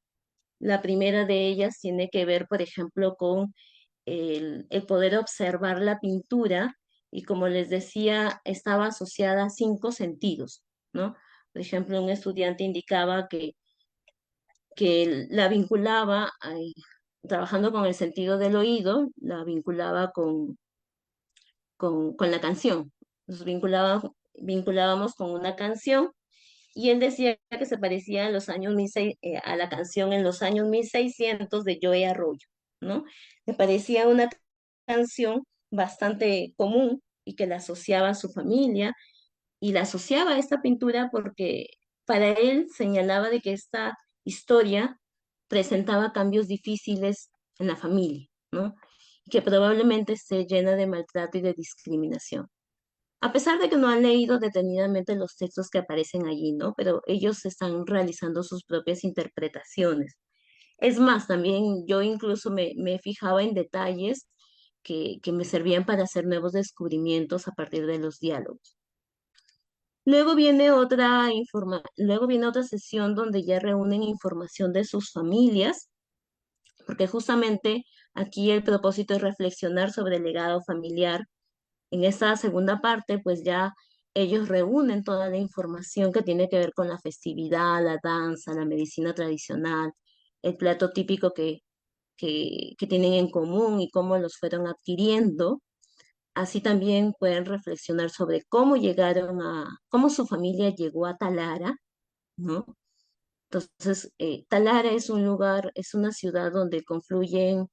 S3: La primera de ellas tiene que ver, por ejemplo, con el poder observar la pintura y, como les decía, estaba asociada a 5 sentidos, ¿no? Por ejemplo, un estudiante indicaba que la vinculaba, trabajando con el sentido del oído, la vinculaba con la canción. Nos vinculábamos con una canción y él decía que se parecía a a la canción En los años 1600 de Joe Arroyo, ¿no? Le parecía una canción bastante común y que la asociaba a su familia y la asociaba a esta pintura porque para él señalaba de que esta historia presentaba cambios difíciles en la familia, ¿no? Y que probablemente esté llena de maltrato y de discriminación. A pesar de que no han leído detenidamente los textos que aparecen allí, ¿no? Pero ellos están realizando sus propias interpretaciones. Es más, también yo incluso me fijaba en detalles que me servían para hacer nuevos descubrimientos a partir de los diálogos. Luego viene otra sesión donde ya reúnen información de sus familias, porque justamente aquí el propósito es reflexionar sobre el legado familiar. En esta segunda parte, pues ya ellos reúnen toda la información que tiene que ver con la festividad, la danza, la medicina tradicional, el plato típico que tienen en común y cómo los fueron adquiriendo. Así también pueden reflexionar sobre cómo su familia llegó a Talara, ¿no? Entonces, Talara es un lugar, es una ciudad donde confluyen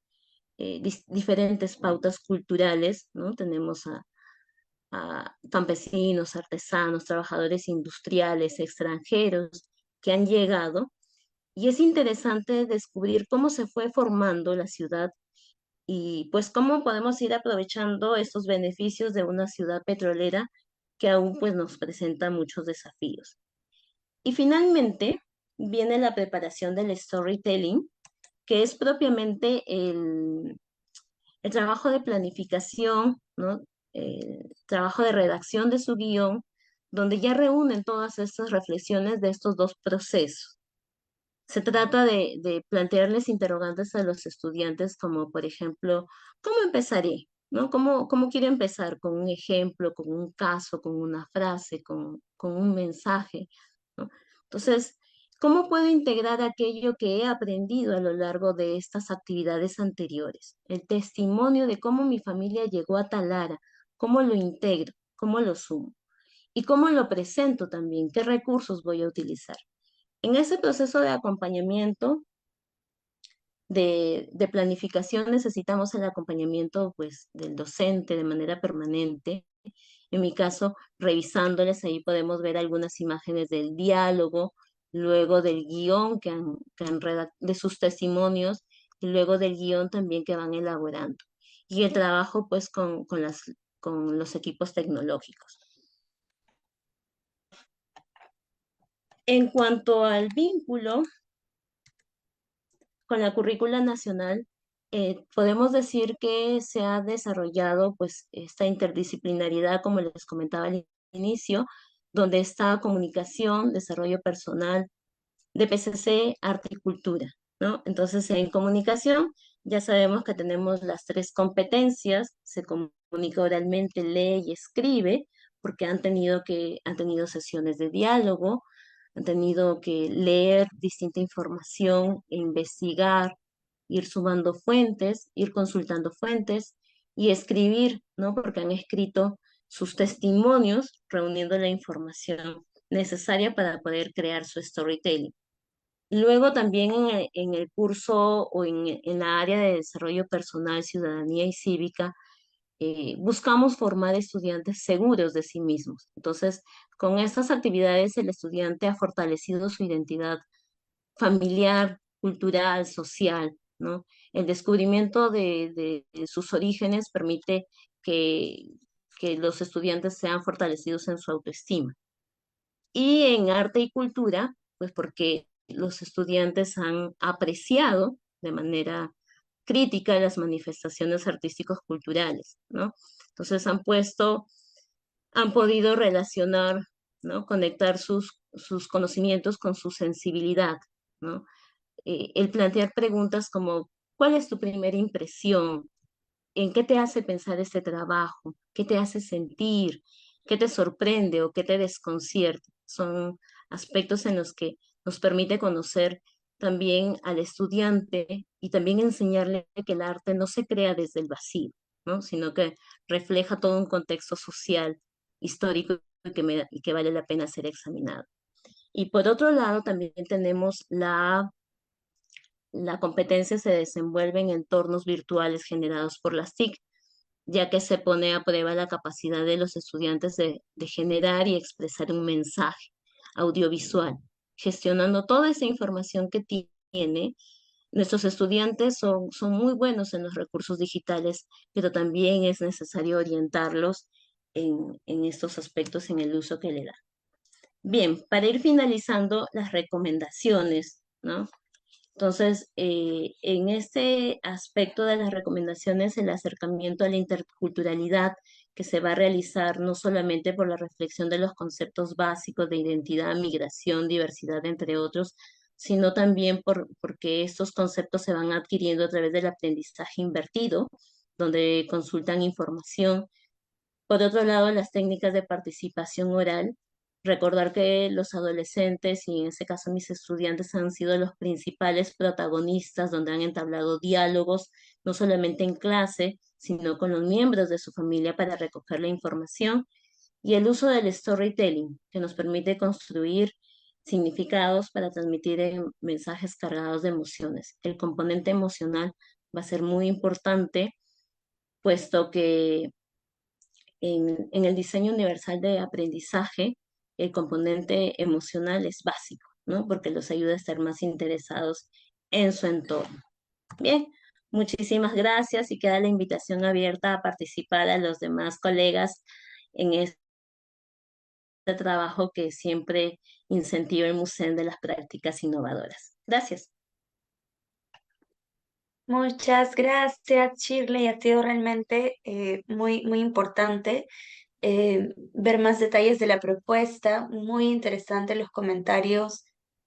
S3: diferentes pautas culturales, ¿no? Tenemos a campesinos, artesanos, trabajadores industriales, extranjeros que han llegado. Y es interesante descubrir cómo se fue formando la ciudad y pues cómo podemos ir aprovechando estos beneficios de una ciudad petrolera que aún pues nos presenta muchos desafíos. Y finalmente, viene la preparación del storytelling, que es propiamente el trabajo de planificación, ¿no? El trabajo de redacción de su guión, donde ya reúnen todas estas reflexiones de estos dos procesos. Se trata de plantearles interrogantes a los estudiantes como, por ejemplo, ¿cómo empezaré? ¿No? ¿Cómo quiero empezar? ¿Con un ejemplo, con un caso, con una frase, con un mensaje? ¿No? Entonces, ¿cómo puedo integrar aquello que he aprendido a lo largo de estas actividades anteriores? El testimonio de cómo mi familia llegó a Talara, cómo lo integro, cómo lo sumo y cómo lo presento también, qué recursos voy a utilizar. En ese proceso de acompañamiento, de planificación, necesitamos el acompañamiento pues, del docente de manera permanente. En mi caso, revisándoles, ahí podemos ver algunas imágenes del diálogo, luego del guión de sus testimonios, y luego del guión también que van elaborando. Y el trabajo pues con los equipos tecnológicos. En cuanto al vínculo con la currícula nacional, podemos decir que se ha desarrollado pues esta interdisciplinariedad, como les comentaba al inicio, donde está comunicación, desarrollo personal, de PCC, arte y cultura, ¿no? Entonces, en comunicación ya sabemos que tenemos las tres competencias: se comunica oralmente, lee y escribe, porque han tenido sesiones de diálogo, han tenido que leer distinta información e investigar, ir sumando fuentes, ir consultando fuentes y escribir, ¿no? Porque han escrito sus testimonios reuniendo la información necesaria para poder crear su storytelling. Luego también en el curso o en la área de desarrollo personal, ciudadanía y cívica, buscamos formar estudiantes seguros de sí mismos. Entonces, con estas actividades el estudiante ha fortalecido su identidad familiar, cultural, social, ¿no? El descubrimiento de sus orígenes permite que, que los estudiantes sean fortalecidos en su autoestima. Y en arte y cultura, pues porque los estudiantes han apreciado de manera crítica las manifestaciones artísticos culturales, ¿no? Entonces han podido relacionar, ¿no? Conectar sus conocimientos con su sensibilidad, ¿no? El plantear preguntas como, ¿cuál es tu primera impresión? ¿En qué te hace pensar este trabajo? ¿Qué te hace sentir? ¿Qué te sorprende o qué te desconcierta? Son aspectos en los que nos permite conocer también al estudiante y también enseñarle que el arte no se crea desde el vacío, ¿no? Sino que refleja todo un contexto social, histórico y que vale la pena ser examinado. Y por otro lado, también tenemos la competencia se desenvuelve en entornos virtuales generados por las TIC, ya que se pone a prueba la capacidad de los estudiantes de generar y expresar un mensaje audiovisual, gestionando toda esa información que tiene. Nuestros estudiantes son muy buenos en los recursos digitales, pero también es necesario orientarlos en estos aspectos en el uso que le dan. Bien, para ir finalizando las recomendaciones, ¿no? Entonces, en este aspecto de las recomendaciones, el acercamiento a la interculturalidad que se va a realizar no solamente por la reflexión de los conceptos básicos de identidad, migración, diversidad, entre otros, sino también porque estos conceptos se van adquiriendo a través del aprendizaje invertido, donde consultan información. Por otro lado, las técnicas de participación oral. Recordar que los adolescentes, y en este caso mis estudiantes, han sido los principales protagonistas donde han entablado diálogos, no solamente en clase, sino con los miembros de su familia para recoger la información. Y el uso del storytelling, que nos permite construir significados para transmitir mensajes cargados de emociones. El componente emocional va a ser muy importante, puesto que en el diseño universal de aprendizaje, el componente emocional es básico, ¿no? Porque los ayuda a estar más interesados en su entorno. Bien, muchísimas gracias y queda la invitación abierta a participar a los demás colegas en este trabajo que siempre incentiva el Museo de las prácticas innovadoras. Gracias.
S1: Muchas gracias, Shirley. Ha sido realmente muy importante ver más detalles de la propuesta. Muy interesante los comentarios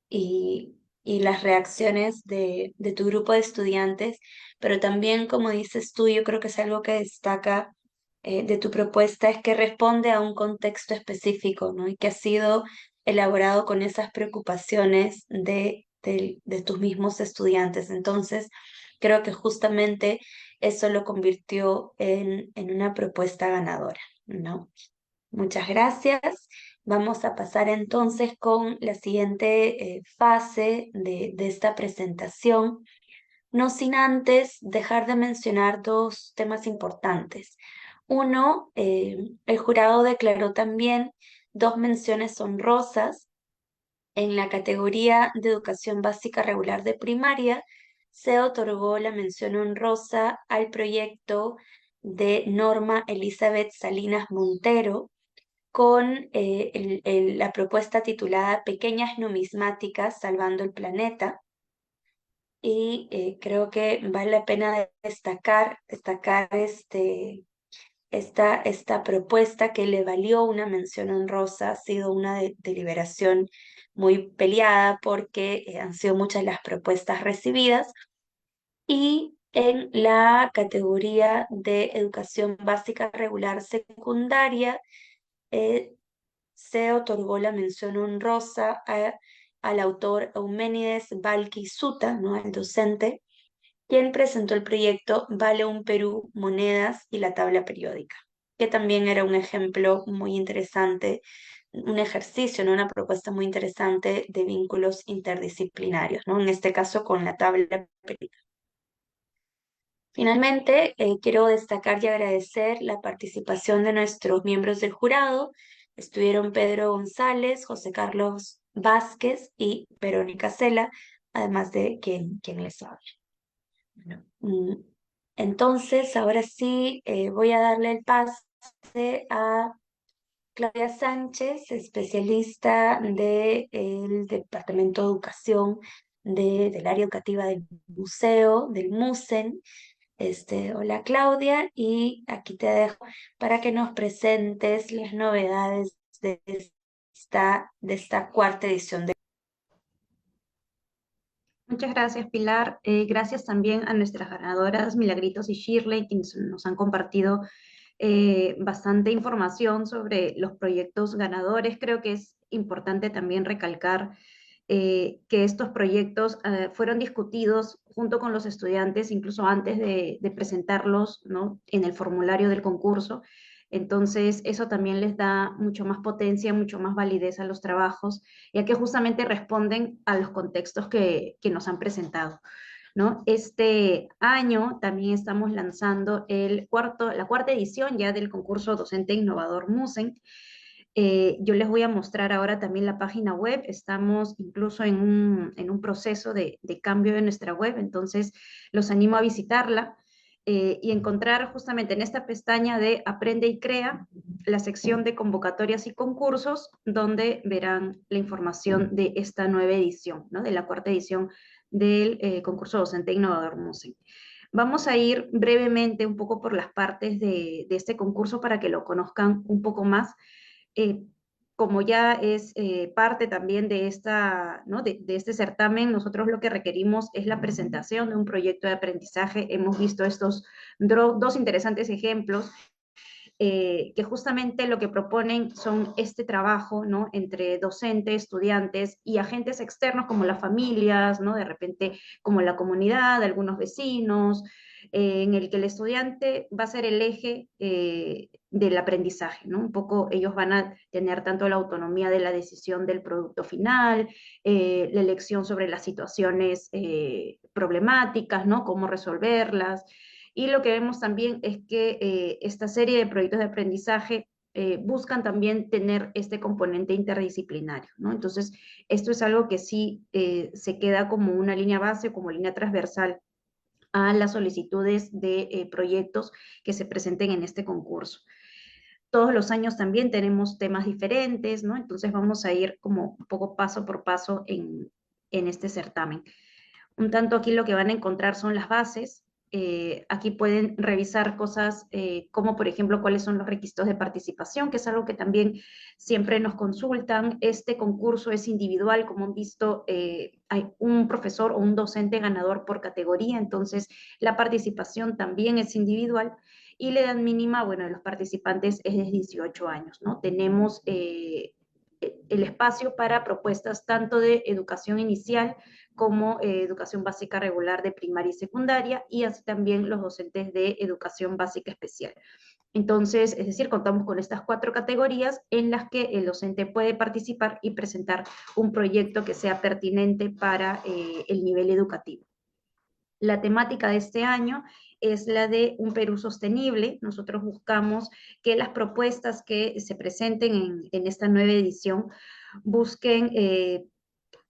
S1: y las reacciones de tu grupo de estudiantes, pero también, como dices tú, yo creo que es algo que destaca de tu propuesta, es que responde a un contexto específico, ¿no? Y que ha sido elaborado con esas preocupaciones de tus mismos estudiantes. Entonces, creo que justamente eso lo convirtió en una propuesta ganadora, ¿no? Muchas gracias. Vamos a pasar entonces con la siguiente fase de esta presentación, no sin antes dejar de mencionar dos temas importantes. Uno, el jurado declaró también dos menciones honrosas en la categoría de educación básica regular de primaria. Se otorgó la mención honrosa al proyecto de Norma Elizabeth Salinas Montero con la propuesta titulada Pequeñas numismáticas salvando el planeta. Y creo que vale la pena destacar esta propuesta que le valió una mención honrosa. Ha sido una deliberación muy peleada porque han sido muchas las propuestas recibidas. Y en la categoría de educación básica regular secundaria, eh, se otorgó la mención honrosa al autor Euménides Valqui Suta, ¿no? Al docente, quien presentó el proyecto Vale un Perú, Monedas y la tabla periódica, que también era un ejemplo muy interesante, un ejercicio, ¿no? Una propuesta muy interesante de vínculos interdisciplinarios, ¿no? En este caso con la tabla periódica. Finalmente, quiero destacar y agradecer la participación de nuestros miembros del jurado. Estuvieron Pedro González, José Carlos Vázquez y Verónica Cela, además de quien les habla. Bueno, entonces, ahora sí, voy a darle el pase a Claudia Sánchez, especialista del Departamento de Educación del área educativa del museo, del MUSEN. Hola Claudia, y aquí te dejo para que nos presentes las novedades de esta cuarta edición de...
S4: Muchas gracias, Pilar. Gracias también a nuestras ganadoras, Milagritos y Shirley, quienes nos han compartido bastante información sobre los proyectos ganadores. Creo que es importante también recalcar que estos proyectos fueron discutidos junto con los estudiantes, incluso antes de presentarlos, ¿no? En el formulario del concurso. Entonces, eso también les da mucho más potencia, mucho más validez a los trabajos, ya que justamente responden a los contextos que nos han presentado, ¿no? Este año también estamos lanzando la cuarta edición ya del concurso docente innovador MUSEN. Yo les voy a mostrar ahora también la página web. Estamos incluso en un proceso de cambio de nuestra web, entonces los animo a visitarla y encontrar justamente en esta pestaña de Aprende y Crea la sección de convocatorias y concursos, donde verán la información de esta nueva edición, ¿no? De la cuarta edición del concurso docente innovador MUSEN. Vamos a ir brevemente un poco por las partes de este concurso para que lo conozcan un poco más. eh, Como ya es parte también de, ¿no? de este certamen, nosotros lo que requerimos es la presentación de un proyecto de aprendizaje. Hemos visto estos dos interesantes ejemplos que justamente lo que proponen son este trabajo, ¿no? Entre docentes, estudiantes y agentes externos como las familias, ¿no? De repente como la comunidad, algunos vecinos, en el que el estudiante va a ser el eje del aprendizaje, ¿no? Un poco ellos van a tener tanto la autonomía de la decisión del producto final, la elección sobre las situaciones problemáticas, ¿no? Cómo resolverlas. Y lo que vemos también es que esta serie de proyectos de aprendizaje buscan también tener este componente interdisciplinario, ¿no? Entonces, esto es algo que sí se queda como una línea base, como línea transversal a las solicitudes de proyectos que se presenten en este concurso. todos los años también tenemos temas diferentes, ¿no? Entonces vamos a ir como un poco paso por paso en este certamen. Un tanto aquí lo que van a encontrar son las bases. Aquí pueden revisar cosas como, por ejemplo, cuáles son los requisitos de participación, que es algo que también siempre nos consultan. Este concurso es individual, como han visto, hay un profesor o un docente ganador por categoría, entonces la participación también es individual. Y la edad mínima, bueno, de los participantes es de 18 años, ¿no? Tenemos el espacio para propuestas tanto de educación inicial como educación básica regular de primaria y secundaria, y así también los docentes de educación básica especial. Entonces, es decir, contamos con estas 4 categorías en las que el docente puede participar y presentar un proyecto que sea pertinente para el nivel educativo. La temática de este año es la de un Perú sostenible. Nosotros buscamos que las propuestas que se presenten en esta nueva edición busquen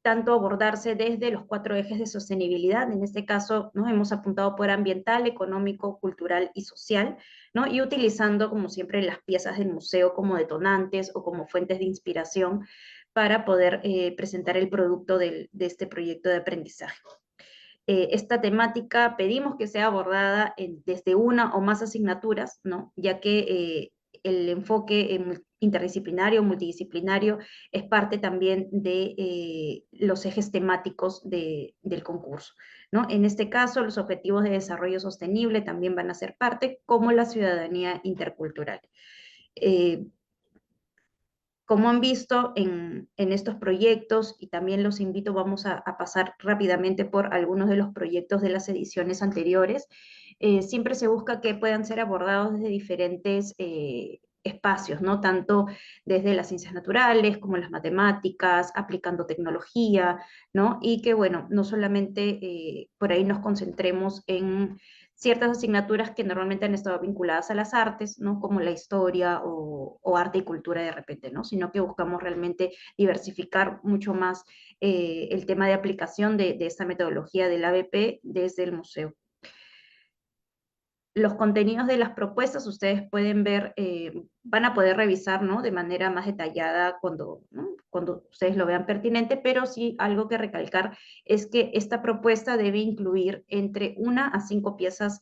S4: tanto abordarse desde los 4 ejes de sostenibilidad. En este caso, nos hemos apuntado por ambiental, económico, cultural y social, ¿no? Y utilizando, como siempre, las piezas del museo como detonantes o como fuentes de inspiración para poder presentar el producto de este proyecto de aprendizaje. Esta temática pedimos que sea abordada desde una o más asignaturas, ¿no? Ya que el enfoque interdisciplinario, multidisciplinario, es parte también de los ejes temáticos del concurso, ¿no? En este caso, los objetivos de desarrollo sostenible también van a ser parte, como la ciudadanía intercultural. Como han visto en estos proyectos, y también los invito, vamos a pasar rápidamente por algunos de los proyectos de las ediciones anteriores, siempre se busca que puedan ser abordados desde diferentes espacios, ¿no? Tanto desde las ciencias naturales como las matemáticas, aplicando tecnología, ¿no? Y que, bueno, no solamente por ahí nos concentremos en ciertas asignaturas que normalmente han estado vinculadas a las artes, ¿no? Como la historia o arte y cultura de repente, ¿no? Sino que buscamos realmente diversificar mucho más el tema de aplicación de esta metodología del ABP desde el museo. Los contenidos de las propuestas ustedes pueden ver, van a poder revisar, ¿no? De manera más detallada cuando, ¿no? Cuando ustedes lo vean pertinente, pero sí algo que recalcar es que esta propuesta debe incluir entre 1 a 5 piezas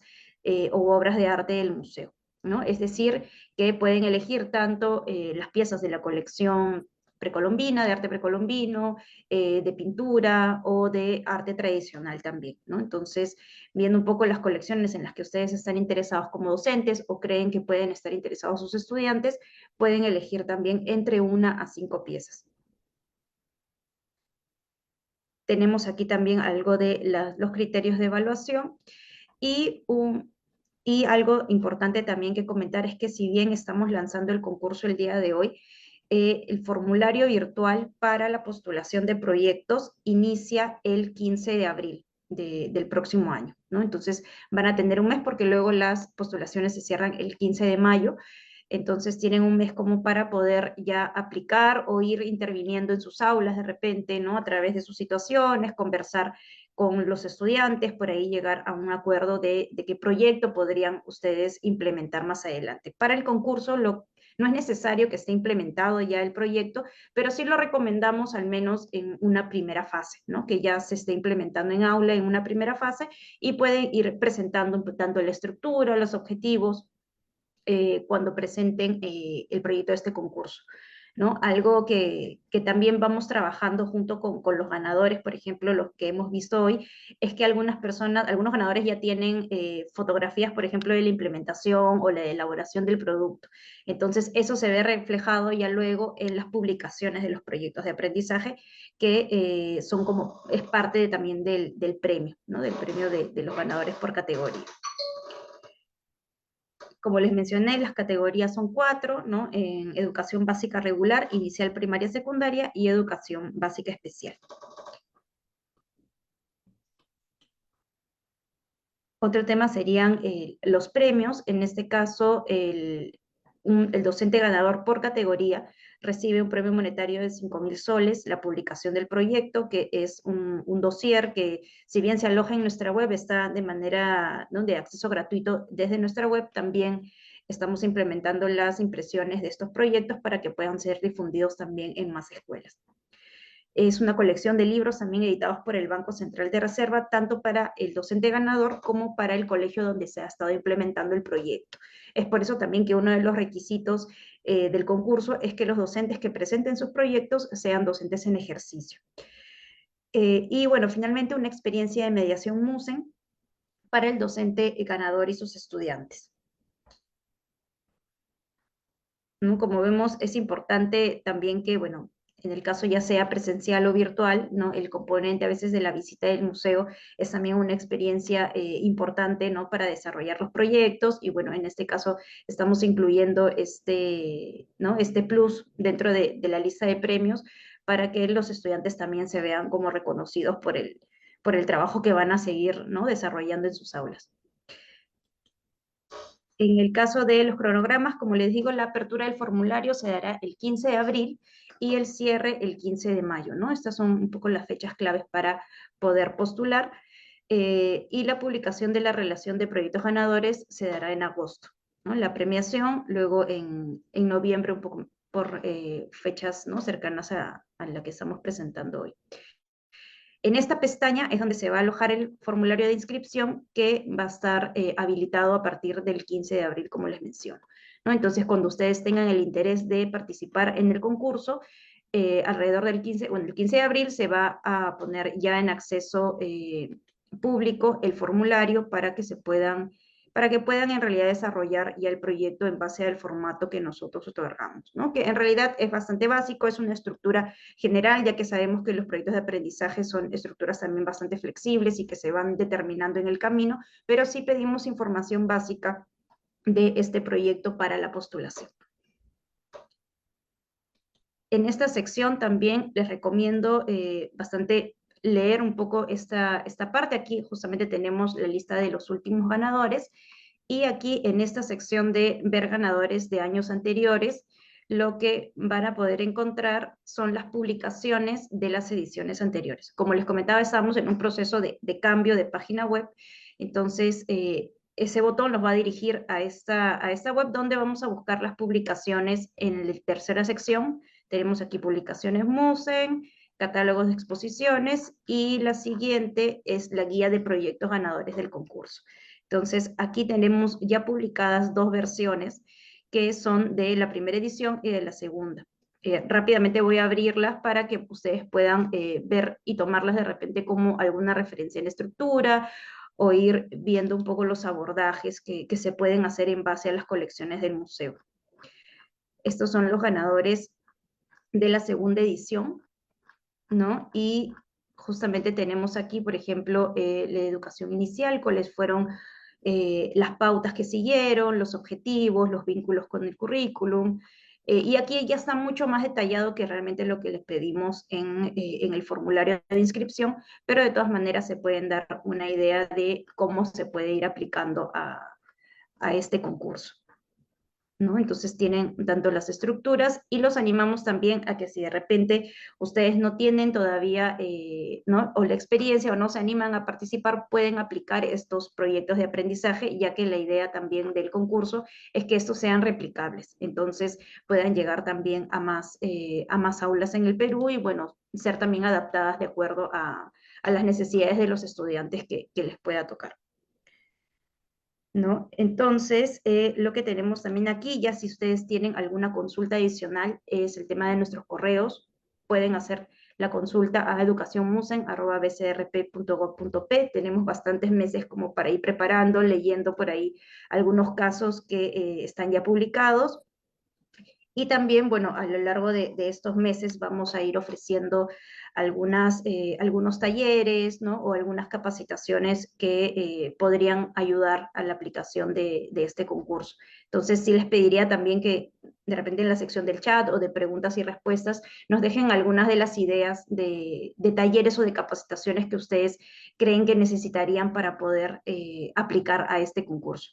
S4: o obras de arte del museo, ¿no? Es decir, que pueden elegir tanto las piezas de la colección precolombina, de arte precolombino, de pintura o de arte tradicional también, ¿no? Entonces, viendo un poco las colecciones en las que ustedes están interesados como docentes o creen que pueden estar interesados sus estudiantes, pueden elegir también entre 1 a 5 piezas. Tenemos aquí también algo de los criterios de evaluación y algo importante también que comentar es que si bien estamos lanzando el concurso el día de hoy, el formulario virtual para la postulación de proyectos inicia el 15 de abril del próximo año, ¿no? Entonces van a tener un mes porque luego las postulaciones se cierran el 15 de mayo, entonces tienen un mes como para poder ya aplicar o ir interviniendo en sus aulas de repente, ¿no? A través de sus situaciones, conversar con los estudiantes, por ahí llegar a un acuerdo de qué proyecto podrían ustedes implementar más adelante. Para el concurso no es necesario que esté implementado ya el proyecto, pero sí lo recomendamos al menos en una primera fase, ¿no? Que ya se esté implementando en aula en una primera fase y pueden ir presentando tanto la estructura, los objetivos, cuando presenten el proyecto de este concurso, ¿no? Algo que también vamos trabajando junto con los ganadores, por ejemplo, los que hemos visto hoy, es que algunas personas, algunos ganadores ya tienen fotografías, por ejemplo, de la implementación o la elaboración del producto. Entonces, eso se ve reflejado ya luego en las publicaciones de los proyectos de aprendizaje, que son como, es parte también del premio, ¿no? Del premio de los ganadores por categoría. Como les mencioné, las categorías son 4, ¿no? En educación básica regular, inicial, primaria, secundaria y educación básica especial. Otro tema serían los premios. En este caso, el docente ganador por categoría recibe un premio monetario de 5.000 soles, la publicación del proyecto, que es un dossier que, si bien se aloja en nuestra web, está de manera, ¿no? de acceso gratuito desde nuestra web, también estamos implementando las impresiones de estos proyectos para que puedan ser difundidos también en más escuelas. Es una colección de libros también editados por el Banco Central de Reserva, tanto para el docente ganador como para el colegio donde se ha estado implementando el proyecto. Es por eso también que uno de los requisitos del concurso es que los docentes que presenten sus proyectos sean docentes en ejercicio. Y bueno, finalmente una experiencia de mediación MUSEN para el docente ganador y sus estudiantes. ¿No? Como vemos, es importante también que, bueno, en el caso ya sea presencial o virtual, ¿no? El componente a veces de la visita del museo es también una experiencia importante, ¿no? Para desarrollar los proyectos y bueno, en este caso estamos incluyendo ¿no? Este plus dentro de la lista de premios para que los estudiantes también se vean como reconocidos por el trabajo que van a seguir, ¿no? Desarrollando en sus aulas. En el caso de los cronogramas, como les digo, la apertura del formulario se dará el 15 de abril y el cierre el 15 de mayo, ¿no? Estas son un poco las fechas claves para poder postular. Y la publicación de la relación de proyectos ganadores se dará en agosto, ¿no? La premiación luego en noviembre, un poco por fechas, ¿no? Cercanas a la que estamos presentando hoy. En esta pestaña es donde se va a alojar el formulario de inscripción que va a estar habilitado a partir del 15 de abril, como les menciono, ¿no? Entonces, cuando ustedes tengan el interés de participar en el concurso, alrededor del 15, bueno, el 15 de abril se va a poner ya en acceso público el formulario para que puedan en realidad desarrollar ya el proyecto en base al formato que nosotros otorgamos, ¿no? Que en realidad es bastante básico, es una estructura general, ya que sabemos que los proyectos de aprendizaje son estructuras también bastante flexibles y que se van determinando en el camino, pero sí pedimos información básica de este proyecto para la postulación. En esta sección también les recomiendo bastante leer un poco esta parte. Aquí justamente tenemos la lista de los últimos ganadores y aquí en esta sección de ver ganadores de años anteriores, lo que van a poder encontrar son las publicaciones de las ediciones anteriores. Como les comentaba, estamos en un proceso de cambio de página web, entonces ese botón los va a dirigir a esta web donde vamos a buscar las publicaciones en la tercera sección. Tenemos aquí publicaciones MUSEN, catálogos de exposiciones y la siguiente es la guía de proyectos ganadores del concurso. Entonces, aquí tenemos ya publicadas dos versiones que son de la primera edición y de la segunda. Rápidamente voy a abrirlas para que ustedes puedan ver y tomarlas de repente como alguna referencia en la estructura o ir viendo un poco los abordajes que se pueden hacer en base a las colecciones del museo. Estos son los ganadores de la segunda edición, ¿no? Y justamente tenemos aquí, por ejemplo, la educación inicial, cuáles fueron las pautas que siguieron, los objetivos, los vínculos con el currículum. Y aquí ya está mucho más detallado que realmente lo que les pedimos en el formulario de inscripción, pero de todas maneras se pueden dar una idea de cómo se puede ir aplicando a este concurso, ¿no? Entonces tienen tanto las estructuras y los animamos también a que si de repente ustedes no tienen todavía, ¿no? O la experiencia o no se animan a participar, pueden aplicar estos proyectos de aprendizaje, ya que la idea también del concurso es que estos sean replicables, entonces puedan llegar también a más aulas en el Perú y, bueno, ser también adaptadas de acuerdo a las necesidades de los estudiantes que les pueda tocar, ¿no? Entonces, lo que tenemos también aquí, ya si ustedes tienen alguna consulta adicional, es el tema de nuestros correos. Pueden hacer la consulta a educacionmusen@bcrp.gov.p. Tenemos bastantes meses como para ir preparando, leyendo por ahí algunos casos que están ya publicados. Y también, bueno, a lo largo de estos meses vamos a ir ofreciendo algunos talleres, ¿no? O algunas capacitaciones que podrían ayudar a la aplicación de este concurso. Entonces, sí les pediría también que de repente en la sección del chat o de preguntas y respuestas nos dejen algunas de las ideas de talleres o de capacitaciones que ustedes creen que necesitarían para poder aplicar a este concurso.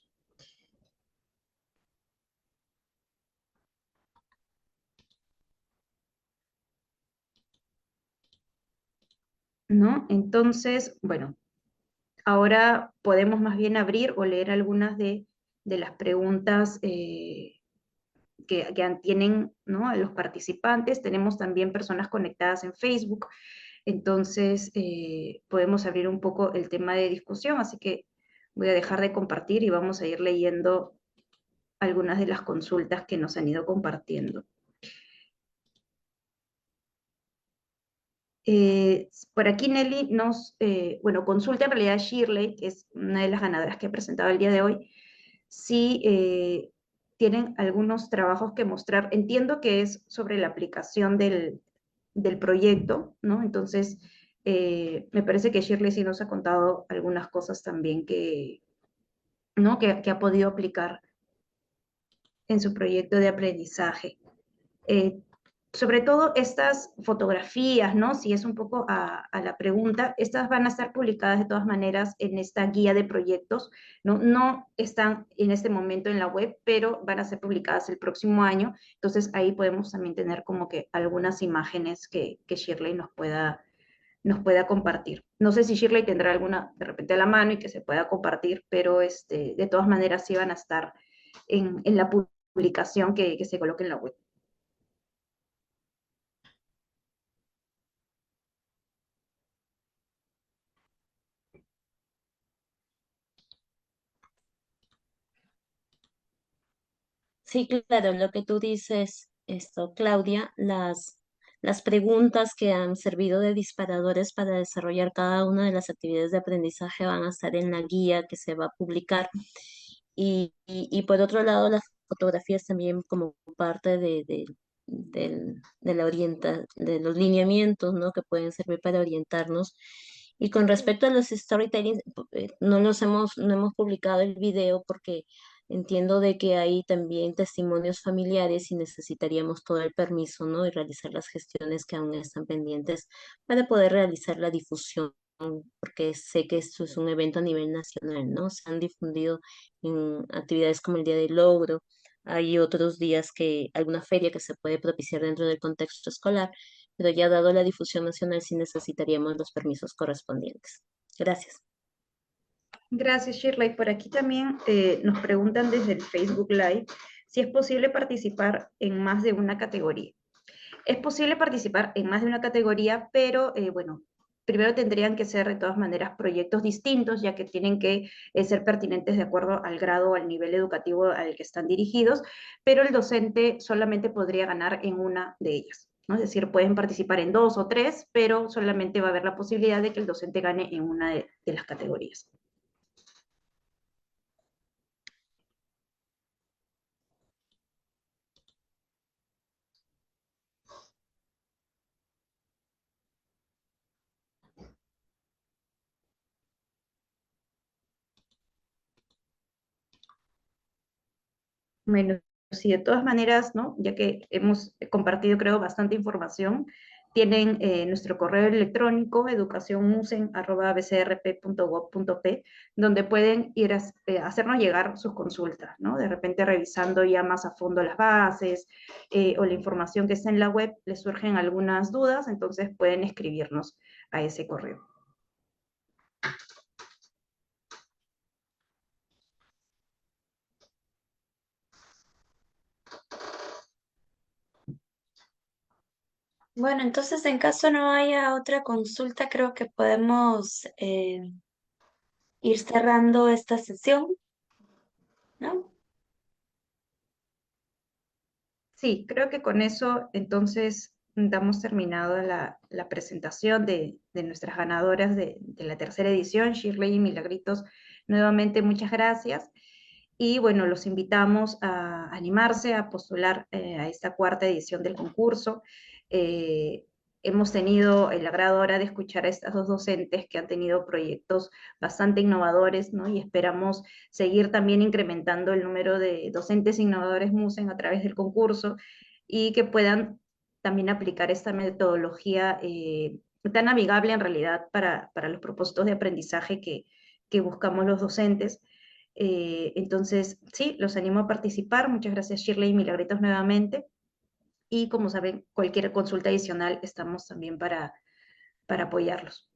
S4: ¿No? Entonces, bueno, ahora podemos más bien abrir o leer algunas de de las preguntas que tienen, ¿no?, a los participantes. Tenemos también personas conectadas en Facebook, entonces podemos abrir un poco el tema de discusión, así que voy a dejar de compartir y vamos a ir leyendo algunas de las consultas que nos han ido compartiendo. Por aquí Nelly nos, bueno, consulta en realidad a Shirley, que es una de las ganadoras que he presentado el día de hoy, si tienen algunos trabajos que mostrar. Entiendo que es sobre la aplicación del proyecto, ¿no? Entonces, me parece que Shirley sí nos ha contado algunas cosas también que, ¿no?, que ha podido aplicar en su proyecto de aprendizaje. Eh, Sobre todo estas fotografías, ¿no? Si es un poco a la pregunta, estas van a estar publicadas de todas maneras en esta guía de proyectos, ¿no? No están en este momento en la web, pero van a ser publicadas el próximo año. Entonces ahí podemos también tener como que algunas imágenes que Shirley nos pueda compartir. No sé si Shirley tendrá alguna de repente a la mano y que se pueda compartir, pero de todas maneras sí van a estar en la publicación que se coloque en la web.
S3: Sí, claro, lo que tú dices, Claudia, las preguntas que han servido de disparadores para desarrollar cada una de las actividades de aprendizaje van a estar en la guía que se va a publicar. Y por otro lado, las fotografías también como parte de la de los lineamientos, ¿no?, que pueden servir para orientarnos. Y con respecto a los storytelling, no hemos publicado el video porque entiendo de que hay también testimonios familiares y necesitaríamos todo el permiso, ¿no?, y realizar las gestiones que aún están pendientes para poder realizar la difusión, porque sé que esto es un evento a nivel nacional, ¿no? Se han difundido en actividades como el Día del Logro. Hay otros días alguna feria que se puede propiciar dentro del contexto escolar, pero ya dado la difusión nacional sí necesitaríamos los permisos correspondientes. Gracias.
S4: Gracias, Shirley. Por aquí también nos preguntan desde el Facebook Live si es posible participar en más de una categoría. Es posible participar en más de una categoría, pero bueno, primero tendrían que ser de todas maneras proyectos distintos, ya que tienen que ser pertinentes de acuerdo al grado o al nivel educativo al que están dirigidos, pero el docente solamente podría ganar en una de ellas, ¿no? Es decir, pueden participar en 2 o 3, pero solamente va a haber la posibilidad de que el docente gane en una de las categorías. Bueno, sí, de todas maneras, ¿no?, ya que hemos compartido, creo, bastante información, tienen nuestro correo electrónico educacionmusen@bcrp.gov.p, donde pueden ir a hacernos llegar sus consultas, ¿no? De repente revisando ya más a fondo las bases o la información que está en la web, les surgen algunas dudas, entonces pueden escribirnos a ese correo.
S1: Bueno, entonces en caso no haya otra consulta, creo que podemos ir cerrando esta sesión, ¿no?
S4: Sí, creo que con eso entonces damos terminado la presentación de nuestras ganadoras de la tercera edición, Shirley y Milagritos. Nuevamente, muchas gracias. Y bueno, los invitamos a animarse a postular a esta cuarta edición del concurso. Hemos tenido el agrado ahora de escuchar a estas dos docentes que han tenido proyectos bastante innovadores, ¿no? Y esperamos seguir también incrementando el número de docentes innovadores MUSEN a través del concurso y que puedan también aplicar esta metodología tan amigable en realidad para los propósitos de aprendizaje que buscamos los docentes. Entonces, sí, los animo a participar. Muchas gracias, Shirley y Milagritos nuevamente. Y como saben, cualquier consulta adicional estamos también para apoyarlos.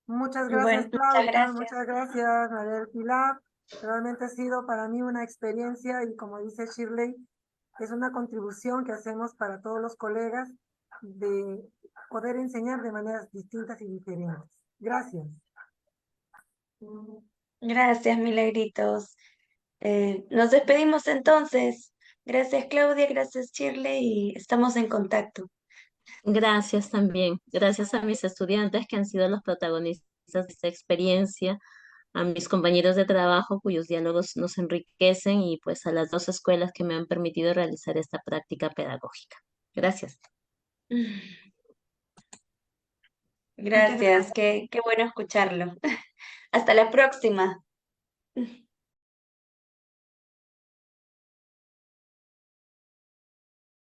S2: Muchas
S1: Bueno,
S2: gracias,
S1: muchas
S2: Claudia.
S1: gracias.
S2: Muchas gracias, María del Pilar. Realmente ha sido para mí una experiencia y como dice Shirley, es una contribución que hacemos para todos los colegas de poder enseñar de maneras distintas y diferentes. Gracias.
S1: Gracias, Milagritos. Nos despedimos entonces. Gracias, Claudia, gracias, Shirley, y estamos en contacto.
S3: Gracias también. Gracias a mis estudiantes que han sido los protagonistas de esta experiencia, a mis compañeros de trabajo cuyos diálogos nos enriquecen y pues a las dos escuelas que me han permitido realizar esta práctica pedagógica. Gracias.
S4: Muchas gracias.
S1: Gracias, qué bueno escucharlo. Hasta la próxima.